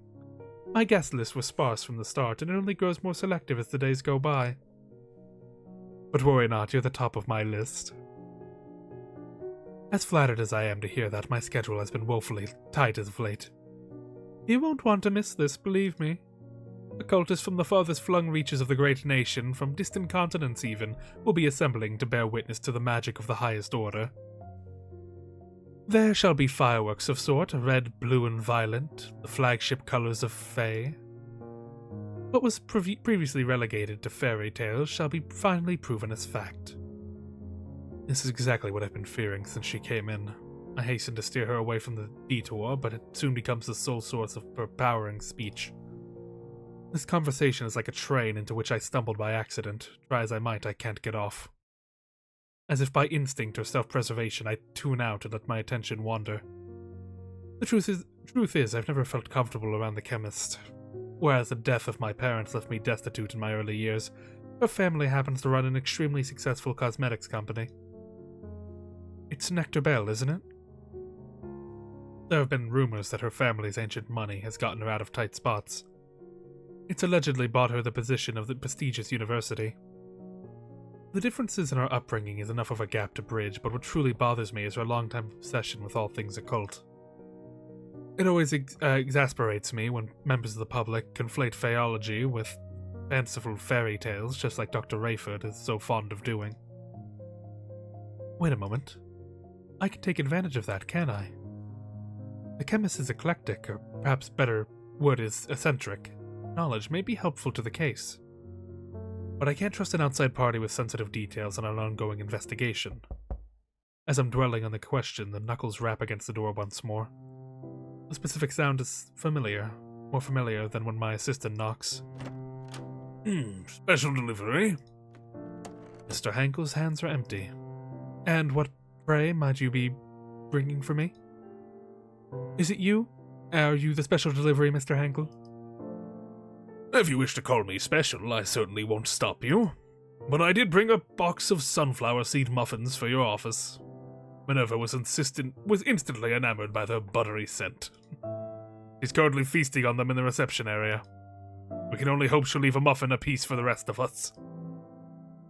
[SPEAKER 1] My guest list was sparse from the start, and it only grows more selective as the days go by. But worry not, you're the top of my list. As flattered as I am to hear that, my schedule has been woefully tight as of late. You won't want to miss this, believe me. Occultists from the farthest flung reaches of the great nation, from distant continents even, will be assembling to bear witness to the magic of the highest order. There shall be fireworks of sort, red, blue, and violet, the flagship colors of Fae. What was previously relegated to fairy tales shall be finally proven as fact. This is exactly what I've been fearing since she came in. I hasten to steer her away from the detour, but it soon becomes the sole source of empowering speech. This conversation is like a train into which I stumbled by accident. Try as I might, I can't get off. As if by instinct or self-preservation, I tune out and let my attention wander. The truth is, I've never felt comfortable around the chemist. Whereas the death of my parents left me destitute in my early years, her family happens to run an extremely successful cosmetics company. It's Nectar Bell, isn't it? There have been rumors that her family's ancient money has gotten her out of tight spots. It's allegedly bought her the position of the prestigious university. The differences in her upbringing is enough of a gap to bridge, but what truly bothers me is her long-time obsession with all things occult. It always exasperates me when members of the public conflate Faeology with fanciful fairy tales, just like Dr. Rayford is so fond of doing. Wait a moment. I can take advantage of that, can I? The chemist is eclectic, or perhaps better word is eccentric. Knowledge may be helpful to the case. But I can't trust an outside party with sensitive details on an ongoing investigation. As I'm dwelling on the question, the knuckles rap against the door once more. The specific sound is familiar, more familiar than when my assistant knocks. Special delivery. Mr. Hankel's hands are empty. And what, pray, might you be bringing for me? Is it you? Are you the special delivery, Mr. Hankel? If you wish to call me special, I certainly won't stop you. But I did bring a box of sunflower seed muffins for your office. Minerva was instantly enamored by their buttery scent. She's currently feasting on them in the reception area. We can only hope she'll leave a muffin apiece for the rest of us.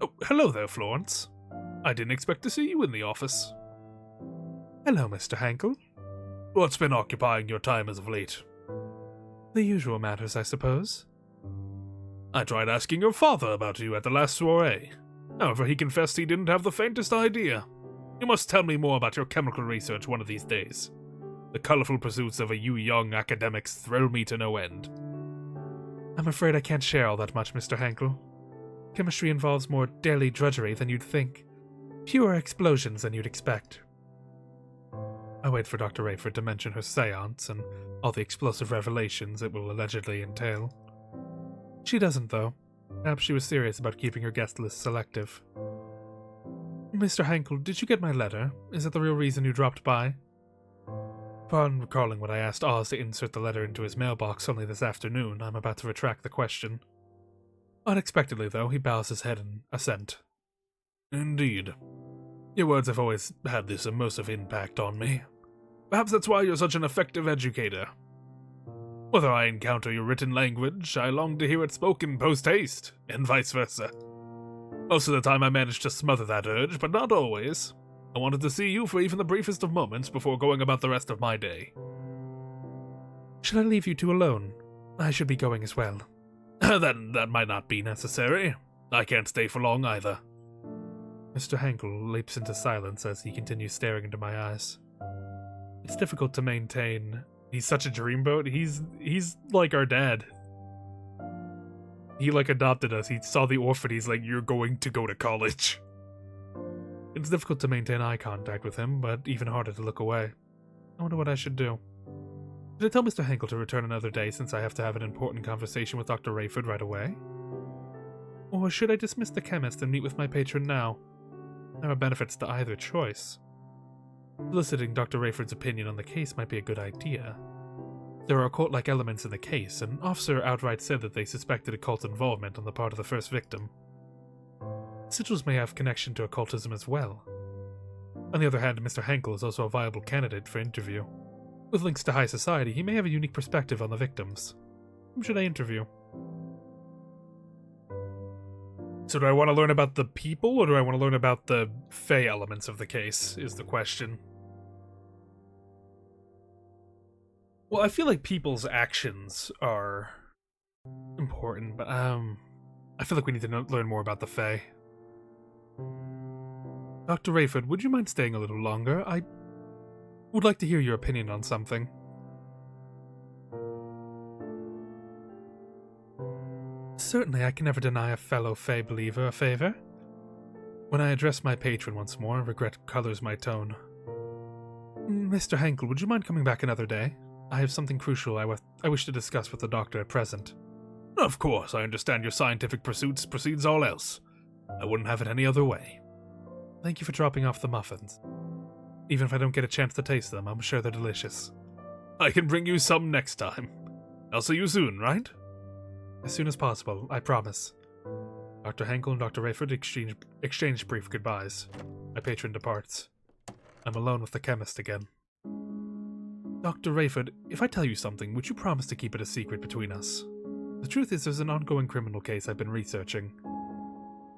[SPEAKER 1] Oh, hello there, Florence. I didn't expect to see you in the office. Hello, Mr. Hankel. What's been occupying your time as of late? The usual matters, I suppose. I tried asking your father about you at the last soiree. However, he confessed he didn't have the faintest idea. You must tell me more about your chemical research one of these days. The colorful pursuits of you young academics thrill me to no end. I'm afraid I can't share all that much, Mr. Hankel. Chemistry involves more daily drudgery than you'd think. Fewer explosions than you'd expect. I wait for Dr. Rayford to mention her seance and all the explosive revelations it will allegedly entail. She doesn't, though. Perhaps she was serious about keeping her guest list selective. Mr. Hankel, did you get my letter? Is that the real reason you dropped by? Upon recalling what I asked Oz to insert the letter into his mailbox only this afternoon, I'm about to retract the question. Unexpectedly, though, he bows his head in assent. Indeed. Your words have always had this immersive impact on me. Perhaps that's why you're such an effective educator. Whether I encounter your written language, I long to hear it spoken post-haste, and vice versa. Most of the time I manage to smother that urge, but not always. I wanted to see you for even the briefest of moments before going about the rest of my day. Should I leave you two alone? I should be going as well. That might not be necessary. I can't stay for long either. Mr. Hankel leaps into silence as he continues staring into my eyes. It's difficult to maintain. He's such a dreamboat. He's like our dad. He adopted us. He saw the orphan. He's like, you're going to go to college. It's difficult to maintain eye contact with him, but even harder to look away. I wonder what I should do. Should I tell Mr. Hankel to return another day since I have to have an important conversation with Dr. Rayford right away? Or should I dismiss the chemist and meet with my patron now? There are benefits to either choice. Soliciting Dr. Rayford's opinion on the case might be a good idea. There are occult-like elements in the case. An officer outright said that they suspected occult involvement on the part of the first victim. Sigils may have connection to occultism as well. On the other hand, Mr. Hankel is also a viable candidate for interview. With links to high society, he may have a unique perspective on the victims. Whom should I interview? So do I want to learn about the people, or do I want to learn about the Fae elements of the case, is the question. Well, I feel like people's actions are important, but I feel like we need to learn more about the Fae. Dr. Rayford, would you mind staying a little longer? I would like to hear your opinion on something. Certainly, I can never deny a fellow Fae believer a favor. When I address my patron once more, regret colors my tone. Mr. Hankel, would you mind coming back another day? I have something crucial I wish to discuss with the doctor at present. Of course, I understand your scientific pursuits precedes all else. I wouldn't have it any other way. Thank you for dropping off the muffins. Even if I don't get a chance to taste them, I'm sure they're delicious. I can bring you some next time. I'll see you soon, right? As soon as possible, I promise. Dr. Hankel and Dr. Rayford exchange brief goodbyes. My patron departs. I'm alone with the chemist again. Dr. Rayford, if I tell you something, would you promise to keep it a secret between us? The truth is, there's an ongoing criminal case I've been researching.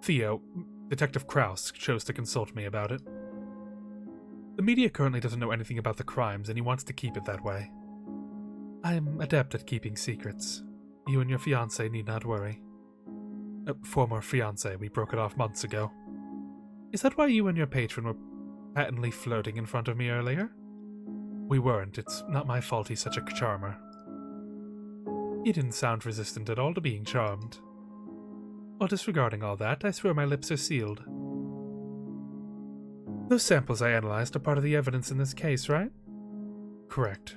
[SPEAKER 1] Theo, Detective Kraus, chose to consult me about it. The media currently doesn't know anything about the crimes, and he wants to keep it that way. I am adept at keeping secrets. You and your fiancé need not worry. Former fiancé, we broke it off months ago. Is that why you and your patron were patently flirting in front of me earlier? We weren't. It's not my fault he's such a charmer. You didn't sound resistant at all to being charmed. Well, disregarding all that, I swear my lips are sealed. Those samples I analyzed are part of the evidence in this case, right? Correct.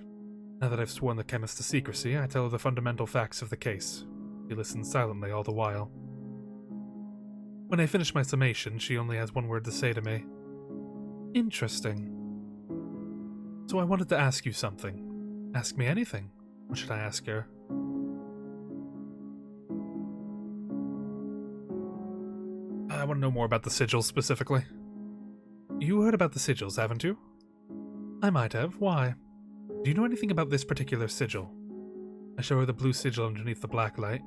[SPEAKER 1] Now that I've sworn the chemist to secrecy, I tell her the fundamental facts of the case. She listens silently all the while. When I finish my summation, she only has one word to say to me. Interesting. So I wanted to ask you something. Ask me anything. What should I ask her? I want to know more about the sigils specifically. You heard about the sigils, haven't you? I might have. Why? Do you know anything about this particular sigil? I show her the blue sigil underneath the black light.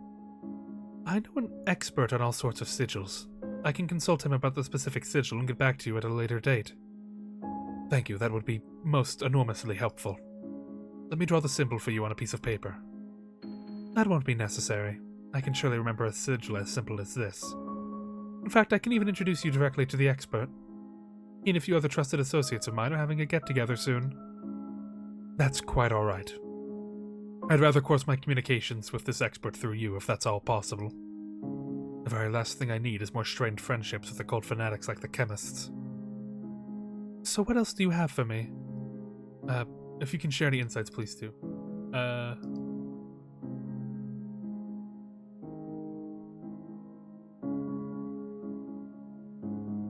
[SPEAKER 1] I know an expert on all sorts of sigils. I can consult him about the specific sigil and get back to you at a later date. Thank you, that would be most enormously helpful. Let me draw the symbol for you on a piece of paper. That won't be necessary. I can surely remember a sigil as simple as this. In fact, I can even introduce you directly to the expert. He and a few other trusted associates of mine are having a get-together soon. That's quite alright. I'd rather course my communications with this expert through you, if that's all possible. The very last thing I need is more strained friendships with occult fanatics like the chemists. So what else do you have for me? If you can share any insights, please do.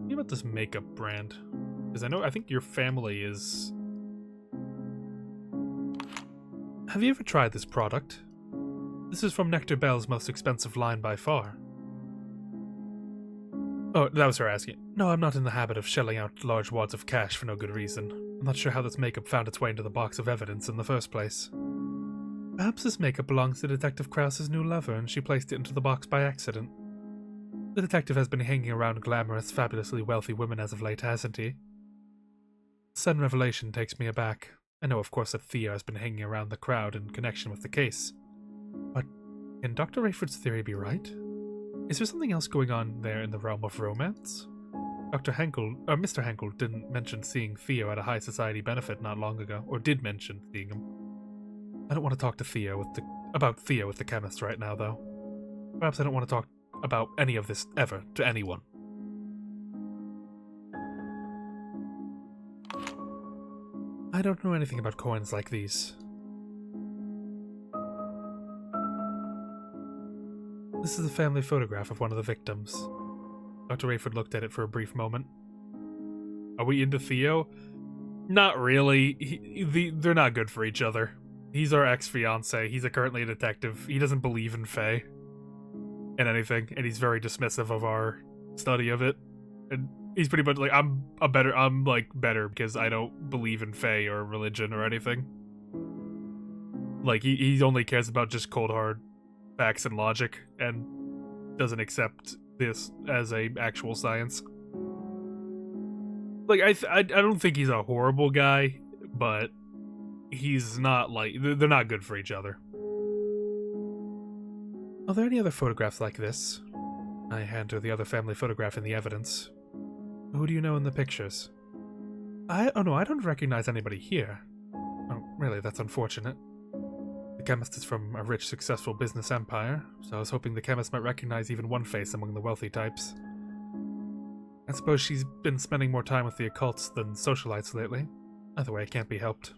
[SPEAKER 1] What about this makeup brand? Because I think your family is... Have you ever tried this product? This is from Nectar Bell's most expensive line by far. Oh, that was her asking. No, I'm not in the habit of shelling out large wads of cash for no good reason. I'm not sure how this makeup found its way into the box of evidence in the first place. Perhaps this makeup belongs to Detective Krause's new lover and she placed it into the box by accident. The detective has been hanging around glamorous, fabulously wealthy women as of late, hasn't he? Sudden revelation takes me aback. I know, of course, that Thea has been hanging around the crowd in connection with the case. But can Dr. Rayford's theory be right? Is there something else going on there in the realm of romance? Mr. Henkel didn't mention seeing Theo at a high society benefit not long ago, or did mention seeing him. I don't want to talk to about Theo with the chemist right now, though. Perhaps I don't want to talk about any of this ever to anyone. I don't know anything about coins like these. This is a family photograph of one of the victims. Dr. Rayford looked at it for a brief moment. Are we into Theo? Not really. They're not good for each other. He's our ex-fiancé. He's currently a detective. He doesn't believe in Fae and anything, and he's very dismissive of our study of it. And he's pretty much like, I'm better because I don't believe in Fae or religion or anything. Like, he only cares about just cold hard facts and logic, and doesn't accept this as a actual science. Like, I don't think he's a horrible guy, but he's not like, they're not good for each other. Are there any other photographs like this? I hand her the other family photograph in the evidence. Who do you know in the pictures? Oh no, I don't recognize anybody here. Oh, really, that's unfortunate. The chemist is from a rich, successful business empire, so I was hoping the chemist might recognize even one face among the wealthy types. I suppose she's been spending more time with the occults than socialites lately. Either way, it can't be helped.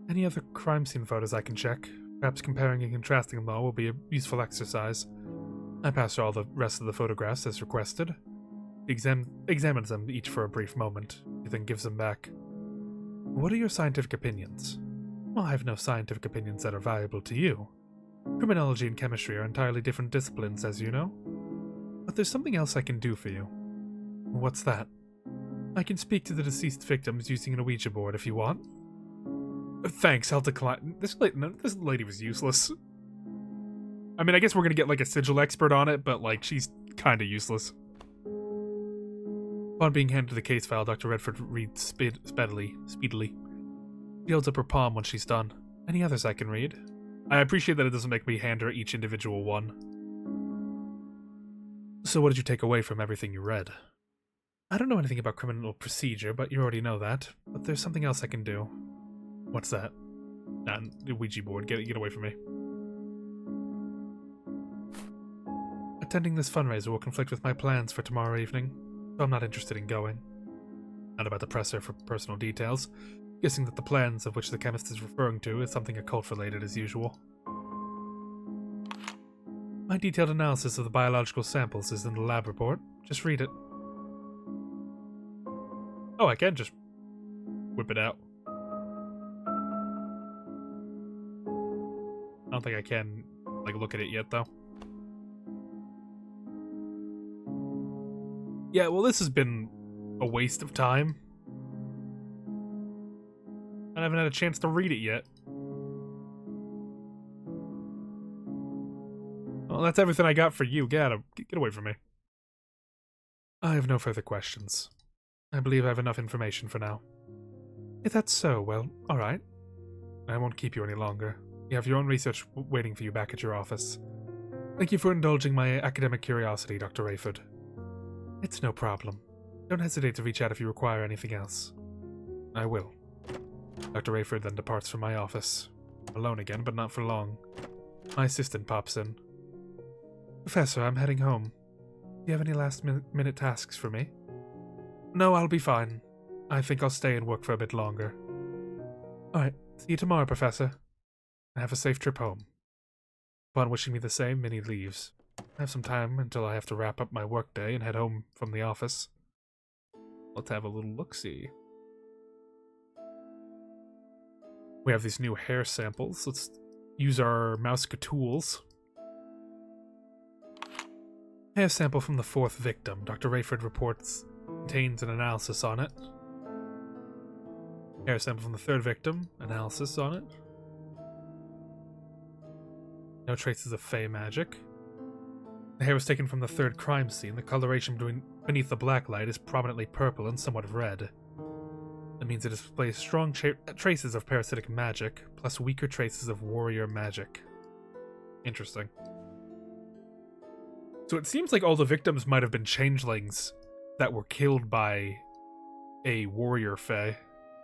[SPEAKER 1] Any other crime scene photos I can check? Perhaps comparing and contrasting them all will be a useful exercise. I passed her all the rest of the photographs as requested. He examines them each for a brief moment. He then gives them back. What are your scientific opinions? Well, I have no scientific opinions that are valuable to you. Criminology and chemistry are entirely different disciplines, as you know. But there's something else I can do for you. What's that? I can speak to the deceased victims using an Ouija board if you want. Thanks, I'll decline. This lady was useless. I mean, I guess we're gonna get like a sigil expert on it, but like, she's kinda useless. Upon being handed the case file, Dr. Redford reads speedily. She holds up her palm when she's done. Any others I can read? I appreciate that it doesn't make me hand her each individual one. So what did you take away from everything you read? I don't know anything about criminal procedure, but you already know that. But there's something else I can do. What's that? Nah, the Ouija board. Get away from me. Attending this fundraiser will conflict with my plans for tomorrow evening, so I'm not interested in going. Not about to press her for personal details, guessing that the plans of which the chemist is referring to is something occult-related as usual. My detailed analysis of the biological samples is in the lab report. Just read it. Oh, I can just whip it out. I don't think I can, like, look at it yet, though. Yeah, well, this has been a waste of time. I haven't had a chance to read it yet. Well, that's everything I got for you. Get away from me. I have no further questions. I believe I have enough information for now. If that's so, well, alright. I won't keep you any longer. You have your own research waiting for you back at your office. Thank you for indulging my academic curiosity, Dr. Rayford. It's no problem. Don't hesitate to reach out if you require anything else. I will. Dr. Rayford then departs from my office. I'm alone again, but not for long. My assistant pops in. Professor, I'm heading home. Do you have any last-minute tasks for me? No, I'll be fine. I think I'll stay and work for a bit longer. Alright, see you tomorrow, Professor. And have a safe trip home. Upon wishing me the same, Minnie leaves. I have some time until I have to wrap up my workday and head home from the office. Let's have a little look-see. We have these new hair samples. Let's use our Mouska tools. Hair sample from the 4th victim. Dr. Rayford reports contains an analysis on it. Hair sample from the 3rd victim. Analysis on it. No traces of Fae magic. The hair was taken from the 3rd crime scene. The coloration beneath the black light is prominently purple and somewhat red. That means it displays strong traces of parasitic magic, plus weaker traces of warrior magic. Interesting. So it seems like all the victims might have been changelings that were killed by a warrior fae,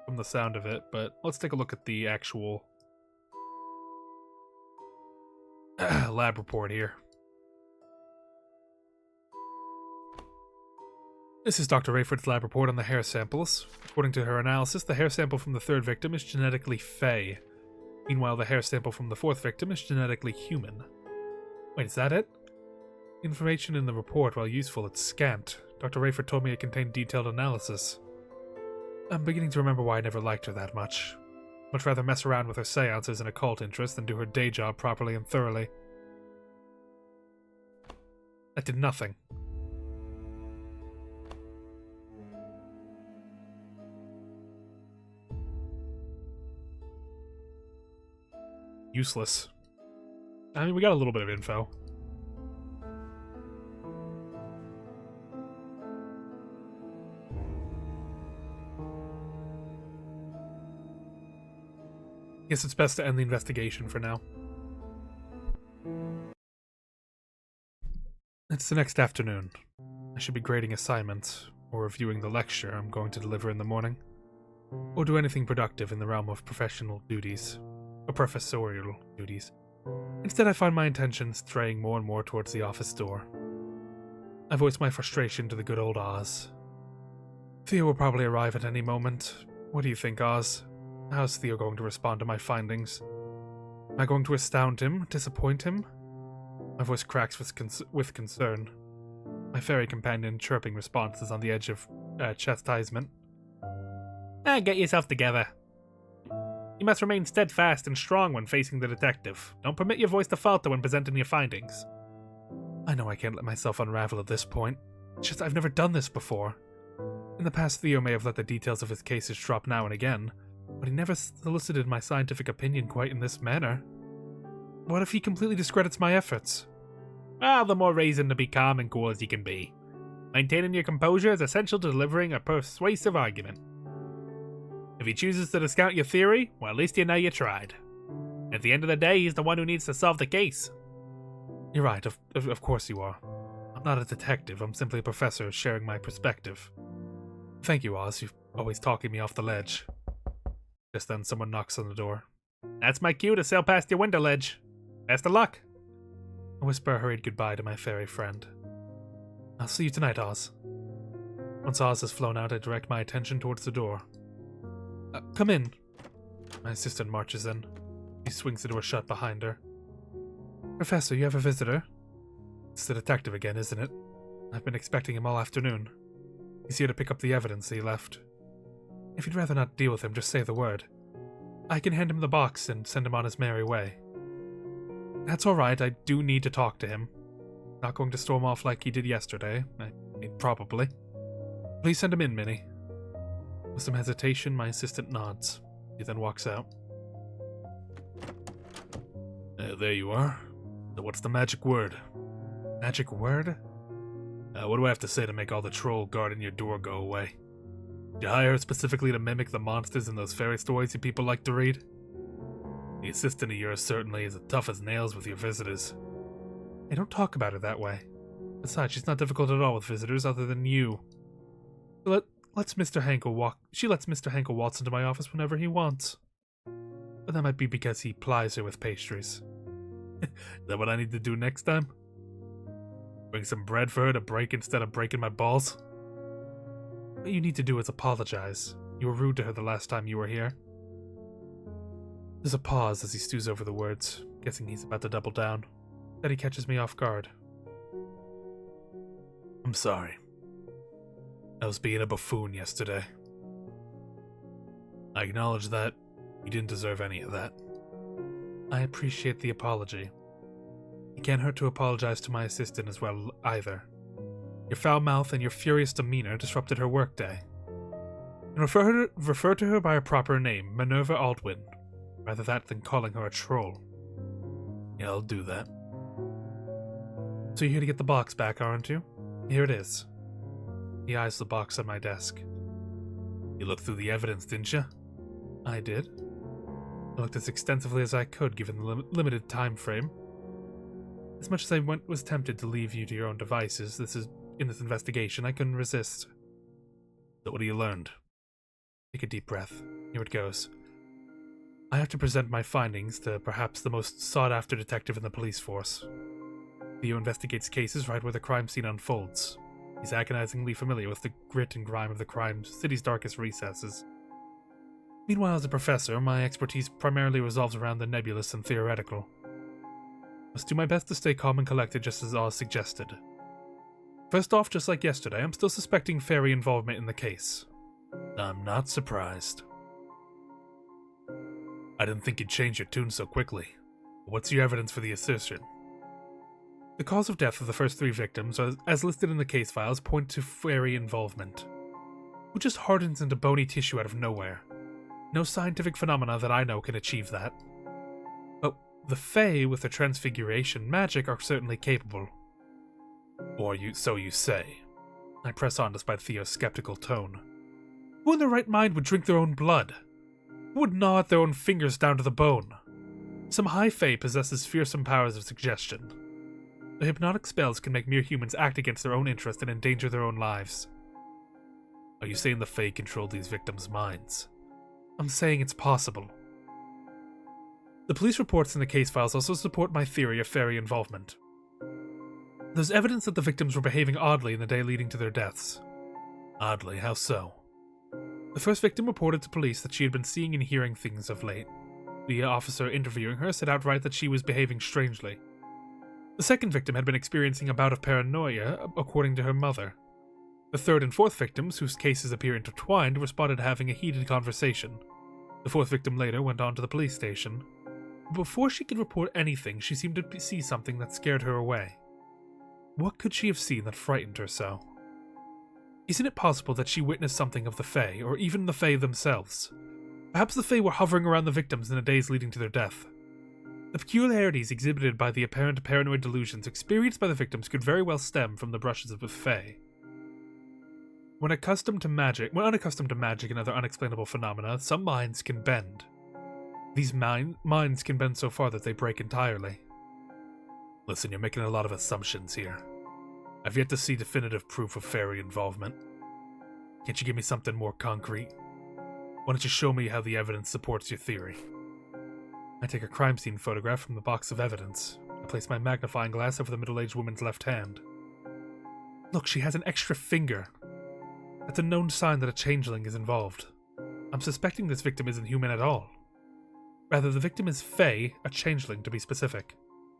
[SPEAKER 1] from the sound of it, but let's take a look at the actual lab report here. This is Dr. Rayford's lab report on the hair samples. According to her analysis, the hair sample from the 3rd victim is genetically Fae. Meanwhile, the hair sample from the 4th victim is genetically human. Wait, is that it? Information in the report, while useful, it's scant. Dr. Rayford told me it contained detailed analysis. I'm beginning to remember why I never liked her that much. Much rather mess around with her seances and occult interests than do her day job properly and thoroughly. That did nothing. Useless. I mean, we got a little bit of info. Guess it's best to end the investigation for now. It's the next afternoon. I should be grading assignments, or reviewing the lecture I'm going to deliver in the morning, or do anything productive in the realm of professional duties, or professorial duties. Instead, I find my attention straying more and more towards the office door. I voice my frustration to the good old Oz. Theo will probably arrive at any moment. What do you think, Oz? How's Theo going to respond to my findings? Am I going to astound him, disappoint him? My voice cracks with concern. My fairy companion chirping response is on the edge of chastisement. Get yourself together. You must remain steadfast and strong when facing the detective. Don't permit your voice to falter when presenting your findings. I know I can't let myself unravel at this point. It's just I've never done this before. In the past, Theo may have let the details of his cases drop now and again, but he never solicited my scientific opinion quite in this manner. What if he completely discredits my efforts? Well, the more reason to be calm and cool as you can be. Maintaining your composure is essential to delivering a persuasive argument. If he chooses to discount your theory, well, at least you know you tried. At the end of the day, he's the one who needs to solve the case. You're right, of course you are. I'm not a detective, I'm simply a professor sharing my perspective. Thank you, Oz, you're always talking me off the ledge. Just then, someone knocks on the door. That's my cue to sail past your window ledge. Best of luck. I whisper a hurried goodbye to my fairy friend. I'll see you tonight, Oz. Once Oz has flown out, I direct my attention towards the door. Come in. My assistant marches in. He swings the door shut behind her. Professor, you have a visitor? It's the detective again, isn't it? I've been expecting him all afternoon. He's here to pick up the evidence he left. If you'd rather not deal with him, just say the word. I can hand him the box and send him on his merry way. That's alright, I do need to talk to him. Not going to storm off like he did yesterday. I mean, probably. Please send him in, Minnie. With some hesitation, my assistant nods. He then walks out. There you are. So what's the magic word? Magic word? What do I have to say to make all the troll guarding your door go away? Did you hire her specifically to mimic the monsters in those fairy stories you people like to read? The assistant of yours certainly is as tough as nails with your visitors. Hey, don't talk about her that way. Besides, she's not difficult at all with visitors other than you. lets Mr. Hankel waltz into my office whenever he wants. But that might be because he plies her with pastries. Is that what I need to do next time? Bring some bread for her to break instead of breaking my balls? What you need to do is apologize. You were rude to her the last time you were here. There's a pause as he stews over the words, guessing he's about to double down. Then he catches me off guard. I'm sorry. I was being a buffoon yesterday. I acknowledge that. You didn't deserve any of that. I appreciate the apology. It can't hurt to apologize to my assistant as well either. Your foul mouth and your furious demeanor disrupted her workday. And refer to her by her proper name, Minerva Aldwin, rather that than calling her a troll. Yeah, I'll do that. So you're here to get the box back, aren't you? Here it is. He eyes the box on my desk. You looked through the evidence, didn't you? I did. I looked as extensively as I could, given the limited time frame. As much as I was tempted to leave you to your own devices, in this investigation, I couldn't resist. So what have you learned? Take a deep breath. Here it goes. I have to present my findings to perhaps the most sought-after detective in the police force. Theo investigates cases right where the crime scene unfolds. He's agonizingly familiar with the grit and grime of the city's darkest recesses. Meanwhile, as a professor, my expertise primarily revolves around the nebulous and theoretical. I must do my best to stay calm and collected, just as Oz suggested. First off, just like yesterday, I'm still suspecting fairy involvement in the case. I'm not surprised. I didn't think you'd change your tune so quickly. What's your evidence for the assertion? The cause of death of the first 3 victims, as listed in the case files, point to fairy involvement. Who just hardens into bony tissue out of nowhere? No scientific phenomena that I know can achieve that. But the Fae, with their transfiguration magic, are certainly capable. Or so you say. I press on despite Theo's skeptical tone. Who in their right mind would drink their own blood? Who would gnaw at their own fingers down to the bone? Some high Fae possesses fearsome powers of suggestion. The hypnotic spells can make mere humans act against their own interest and endanger their own lives. Are you saying the Fae controlled these victims' minds? I'm saying it's possible. The police reports in the case files also support my theory of fairy involvement. There's evidence that the victims were behaving oddly in the day leading to their deaths. Oddly, how so? The first victim reported to police that she had been seeing and hearing things of late. The officer interviewing her said outright that she was behaving strangely. The second victim had been experiencing a bout of paranoia, according to her mother. The third and fourth victims, whose cases appear intertwined, were spotted having a heated conversation. The fourth victim later went on to the police station. Before she could report anything, she seemed to see something that scared her away. What could she have seen that frightened her so? Isn't it possible that she witnessed something of the Fae, or even the Fae themselves? Perhaps the Fae were hovering around the victims in the days leading to their death. The peculiarities exhibited by the apparent paranoid delusions experienced by the victims could very well stem from the brushes of the Fae. When unaccustomed to magic and other unexplainable phenomena, some minds can bend. These minds can bend so far that they break entirely. Listen, you're making a lot of assumptions here. I've yet to see definitive proof of fairy involvement. Can't you give me something more concrete? Why don't you show me how the evidence supports your theory? I take a crime scene photograph from the box of evidence. I place my magnifying glass over the middle-aged woman's left hand. Look, she has an extra finger. That's a known sign that a changeling is involved. I'm suspecting this victim isn't human at all. Rather, the victim is Fae, a changeling to be specific.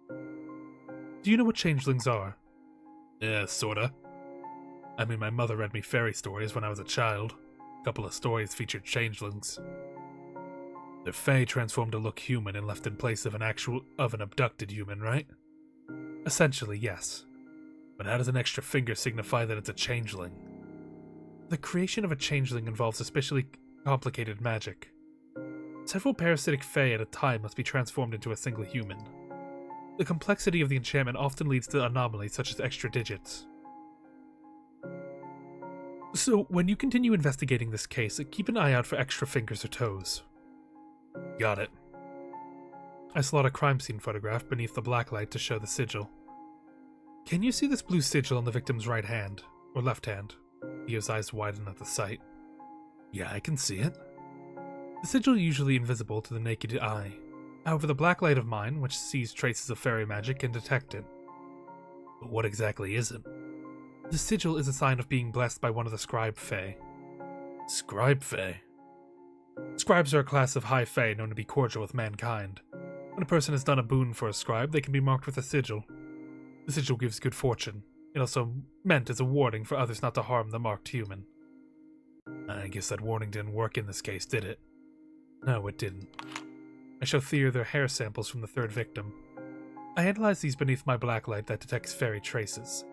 [SPEAKER 1] Do you know what changelings are? Yeah, sorta. I mean, my mother read me fairy stories when I was a child. A couple of stories featured changelings. They're Fae transformed to look human and left in place of an abducted human, right? Essentially, yes. But how does an extra finger signify that it's a changeling? The creation of a changeling involves especially complicated magic. Several parasitic Fae at a time must be transformed into a single human. The complexity of the enchantment often leads to anomalies such as extra digits. So, when you continue investigating this case, keep an eye out for extra fingers or toes. Got it. I slot a crime scene photograph beneath the blacklight to show the sigil. Can you see this blue sigil on the victim's right hand, or left hand? Theo's eyes widen at the sight. Yeah, I can see it. The sigil usually invisible to the naked eye. However, the black light of mine, which sees traces of fairy magic, can detect it. But what exactly is it? The sigil is a sign of being blessed by one of the Scribe Fae. Scribe Fae? Scribes are a class of high Fae known to be cordial with mankind. When a person has done a boon for a scribe, they can be marked with a sigil. The sigil gives good fortune. It also meant as a warning for others not to harm the marked human. I guess that warning didn't work in this case, did it? No, it didn't. I show Theo their hair samples from the third victim. I analyze these beneath my black light that detects fairy traces.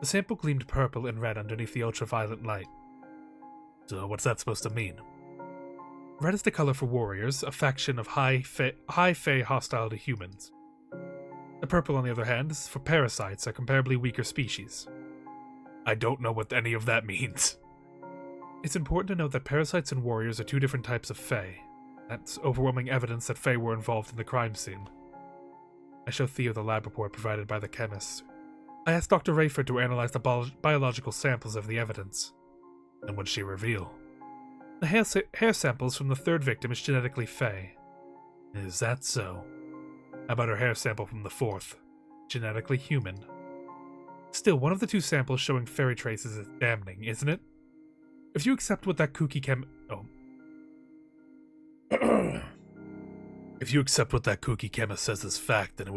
[SPEAKER 1] The sample gleamed purple and red underneath the ultraviolet light. So what's that supposed to mean? Red is the color for warriors, a faction of high Fae hostile to humans. The purple, on the other hand, is for parasites, a comparably weaker species. I don't know what any of that means. It's important to note that parasites and warriors are two different types of Fae. That's overwhelming evidence that Fae were involved in the crime scene. I show Theo the lab report provided by the chemist. I asked Dr. Rayford to analyze the biological samples of the evidence. And what did she reveal? The hair samples from the third victim is genetically Fae. Is that so? How about her hair sample from the fourth? Genetically human. Still, one of the two samples showing fairy traces is damning, isn't it? If you accept what that kooky If you accept what that kooky chemist says is fact, then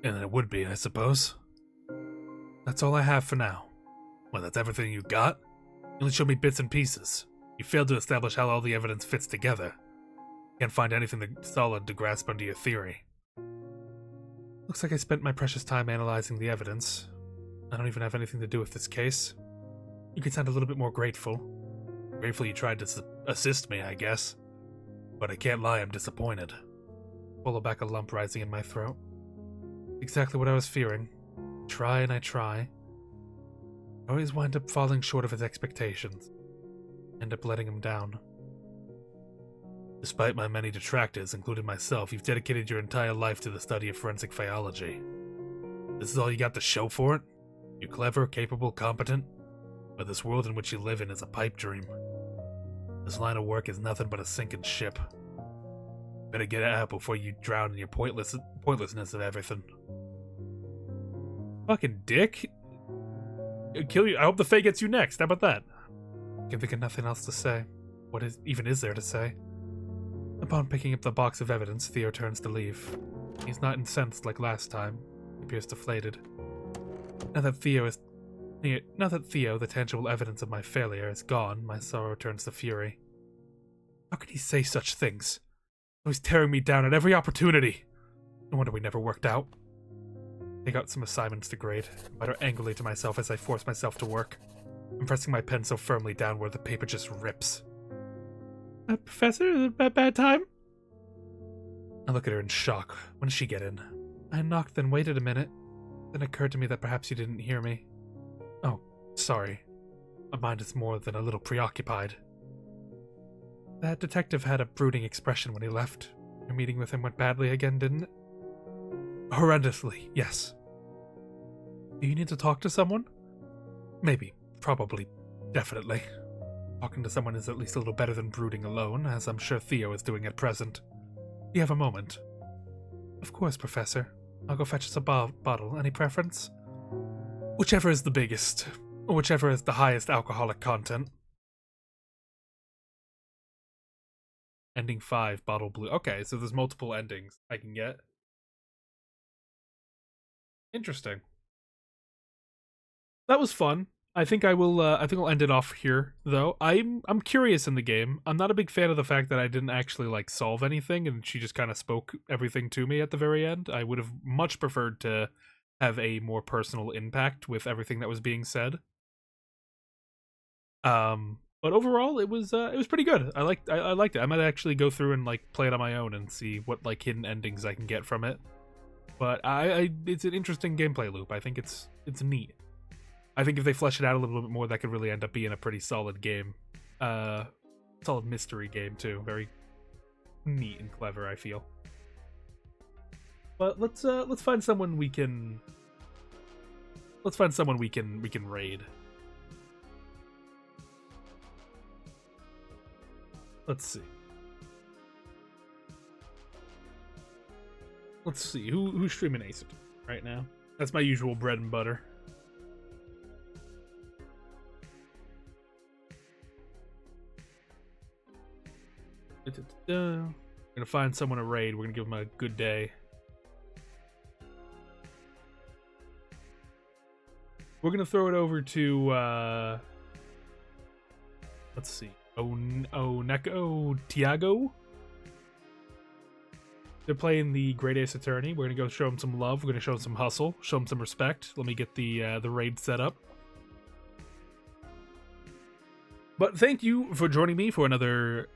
[SPEAKER 1] it would be, I suppose. That's all I have for now. Well, that's everything you got? You only showed me bits and pieces. You failed to establish how all the evidence fits together. Can't find anything solid to grasp under your theory. Looks like I spent my precious time analyzing the evidence. I don't even have anything to do with this case. You could sound a little bit more grateful. Grateful you tried to assist me, I guess. But I can't lie, I'm disappointed. Pull back a lump rising in my throat. Exactly what I was fearing. Try and I try. I always wind up falling short of his expectations. End up letting him down. Despite my many detractors, including myself, you've dedicated your entire life to the study of forensic Faeology. This is all you got to show for it? You're clever, capable, competent? But this world in which you live in is a pipe dream. This line of work is nothing but a sinking ship. Better get it out before you drown in your pointlessness of everything. Fucking dick. It'll kill you. I hope the Fae gets you next. How about that? Can think of nothing else to say. What even is there to say? Upon picking up the box of evidence, Theo turns to leave. He's not incensed like last time. He appears deflated. Now that Theo, the tangible evidence of my failure, is gone, my sorrow turns to fury. How could he say such things? He's tearing me down at every opportunity. No wonder we never worked out. I got some assignments to grade, and mutter angrily to myself as I force myself to work. I'm pressing my pen so firmly down where the paper just rips. Professor, is it a bad time? I look at her in shock. When did she get in? I knocked, then waited a minute. Then it occurred to me that perhaps you didn't hear me. Oh, sorry. My mind is more than a little preoccupied. That detective had a brooding expression when he left. Your meeting with him went badly again, didn't it? Horrendously, yes. Do you need to talk to someone? Maybe. Probably. Definitely. Talking to someone is at least a little better than brooding alone, as I'm sure Theo is doing at present. Do you have a moment? Of course, Professor. I'll go fetch us a bottle. Any preference? Whichever is the biggest, or whichever has the highest alcoholic content. Ending 5, bottle blue. Okay, so there's multiple endings I can get. Interesting. That was fun. I think I'll end it off here, though. I'm curious in the game. I'm not a big fan of the fact that I didn't actually, like, solve anything, and she just kind of spoke everything to me at the very end. I would have much preferred to have a more personal impact with everything that was being said. But overall, it was pretty good. I liked it. I might actually go through and, like, play it on my own and see what, like, hidden endings I can get from it. But it's an interesting gameplay loop. I think it's neat. I think if they flesh it out a little bit more, that could really end up being a pretty solid game. Solid mystery game too. Very neat and clever, I feel. But let's find someone we can. Let's find someone we can raid. Let's see. Let's see. Who's streaming Ace Attorney right now? That's my usual bread and butter. We're gonna find someone to raid. We're gonna give them a good day. We're gonna throw it over to let's see. Neko Tiago. They're playing the Great Ace Attorney. We're gonna go show them some love. We're gonna show them some hustle. Show them some respect. Let me get the raid set up. But thank you for joining me for another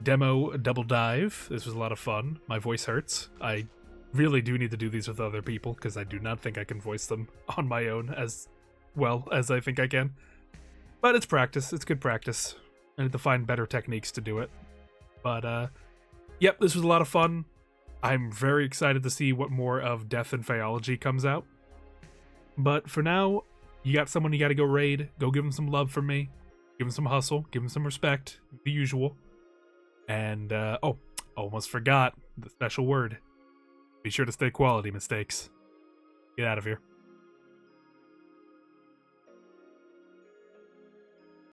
[SPEAKER 1] demo double dive. This was a lot of fun. My voice hurts. I really do need to do these with other people because I do not think I can voice them on my own as well as I think I can. But it's practice. It's good practice. I need to find better techniques to do it. But yep, this was a lot of fun. I'm very excited to see what more of Death and Faeology comes out. But for now, you got someone you gotta go raid. Go give them some love from me. Give them some hustle. Give them some respect. The usual. And, oh, almost forgot the special word. Be sure to stay quality, mistakes. Get out of here.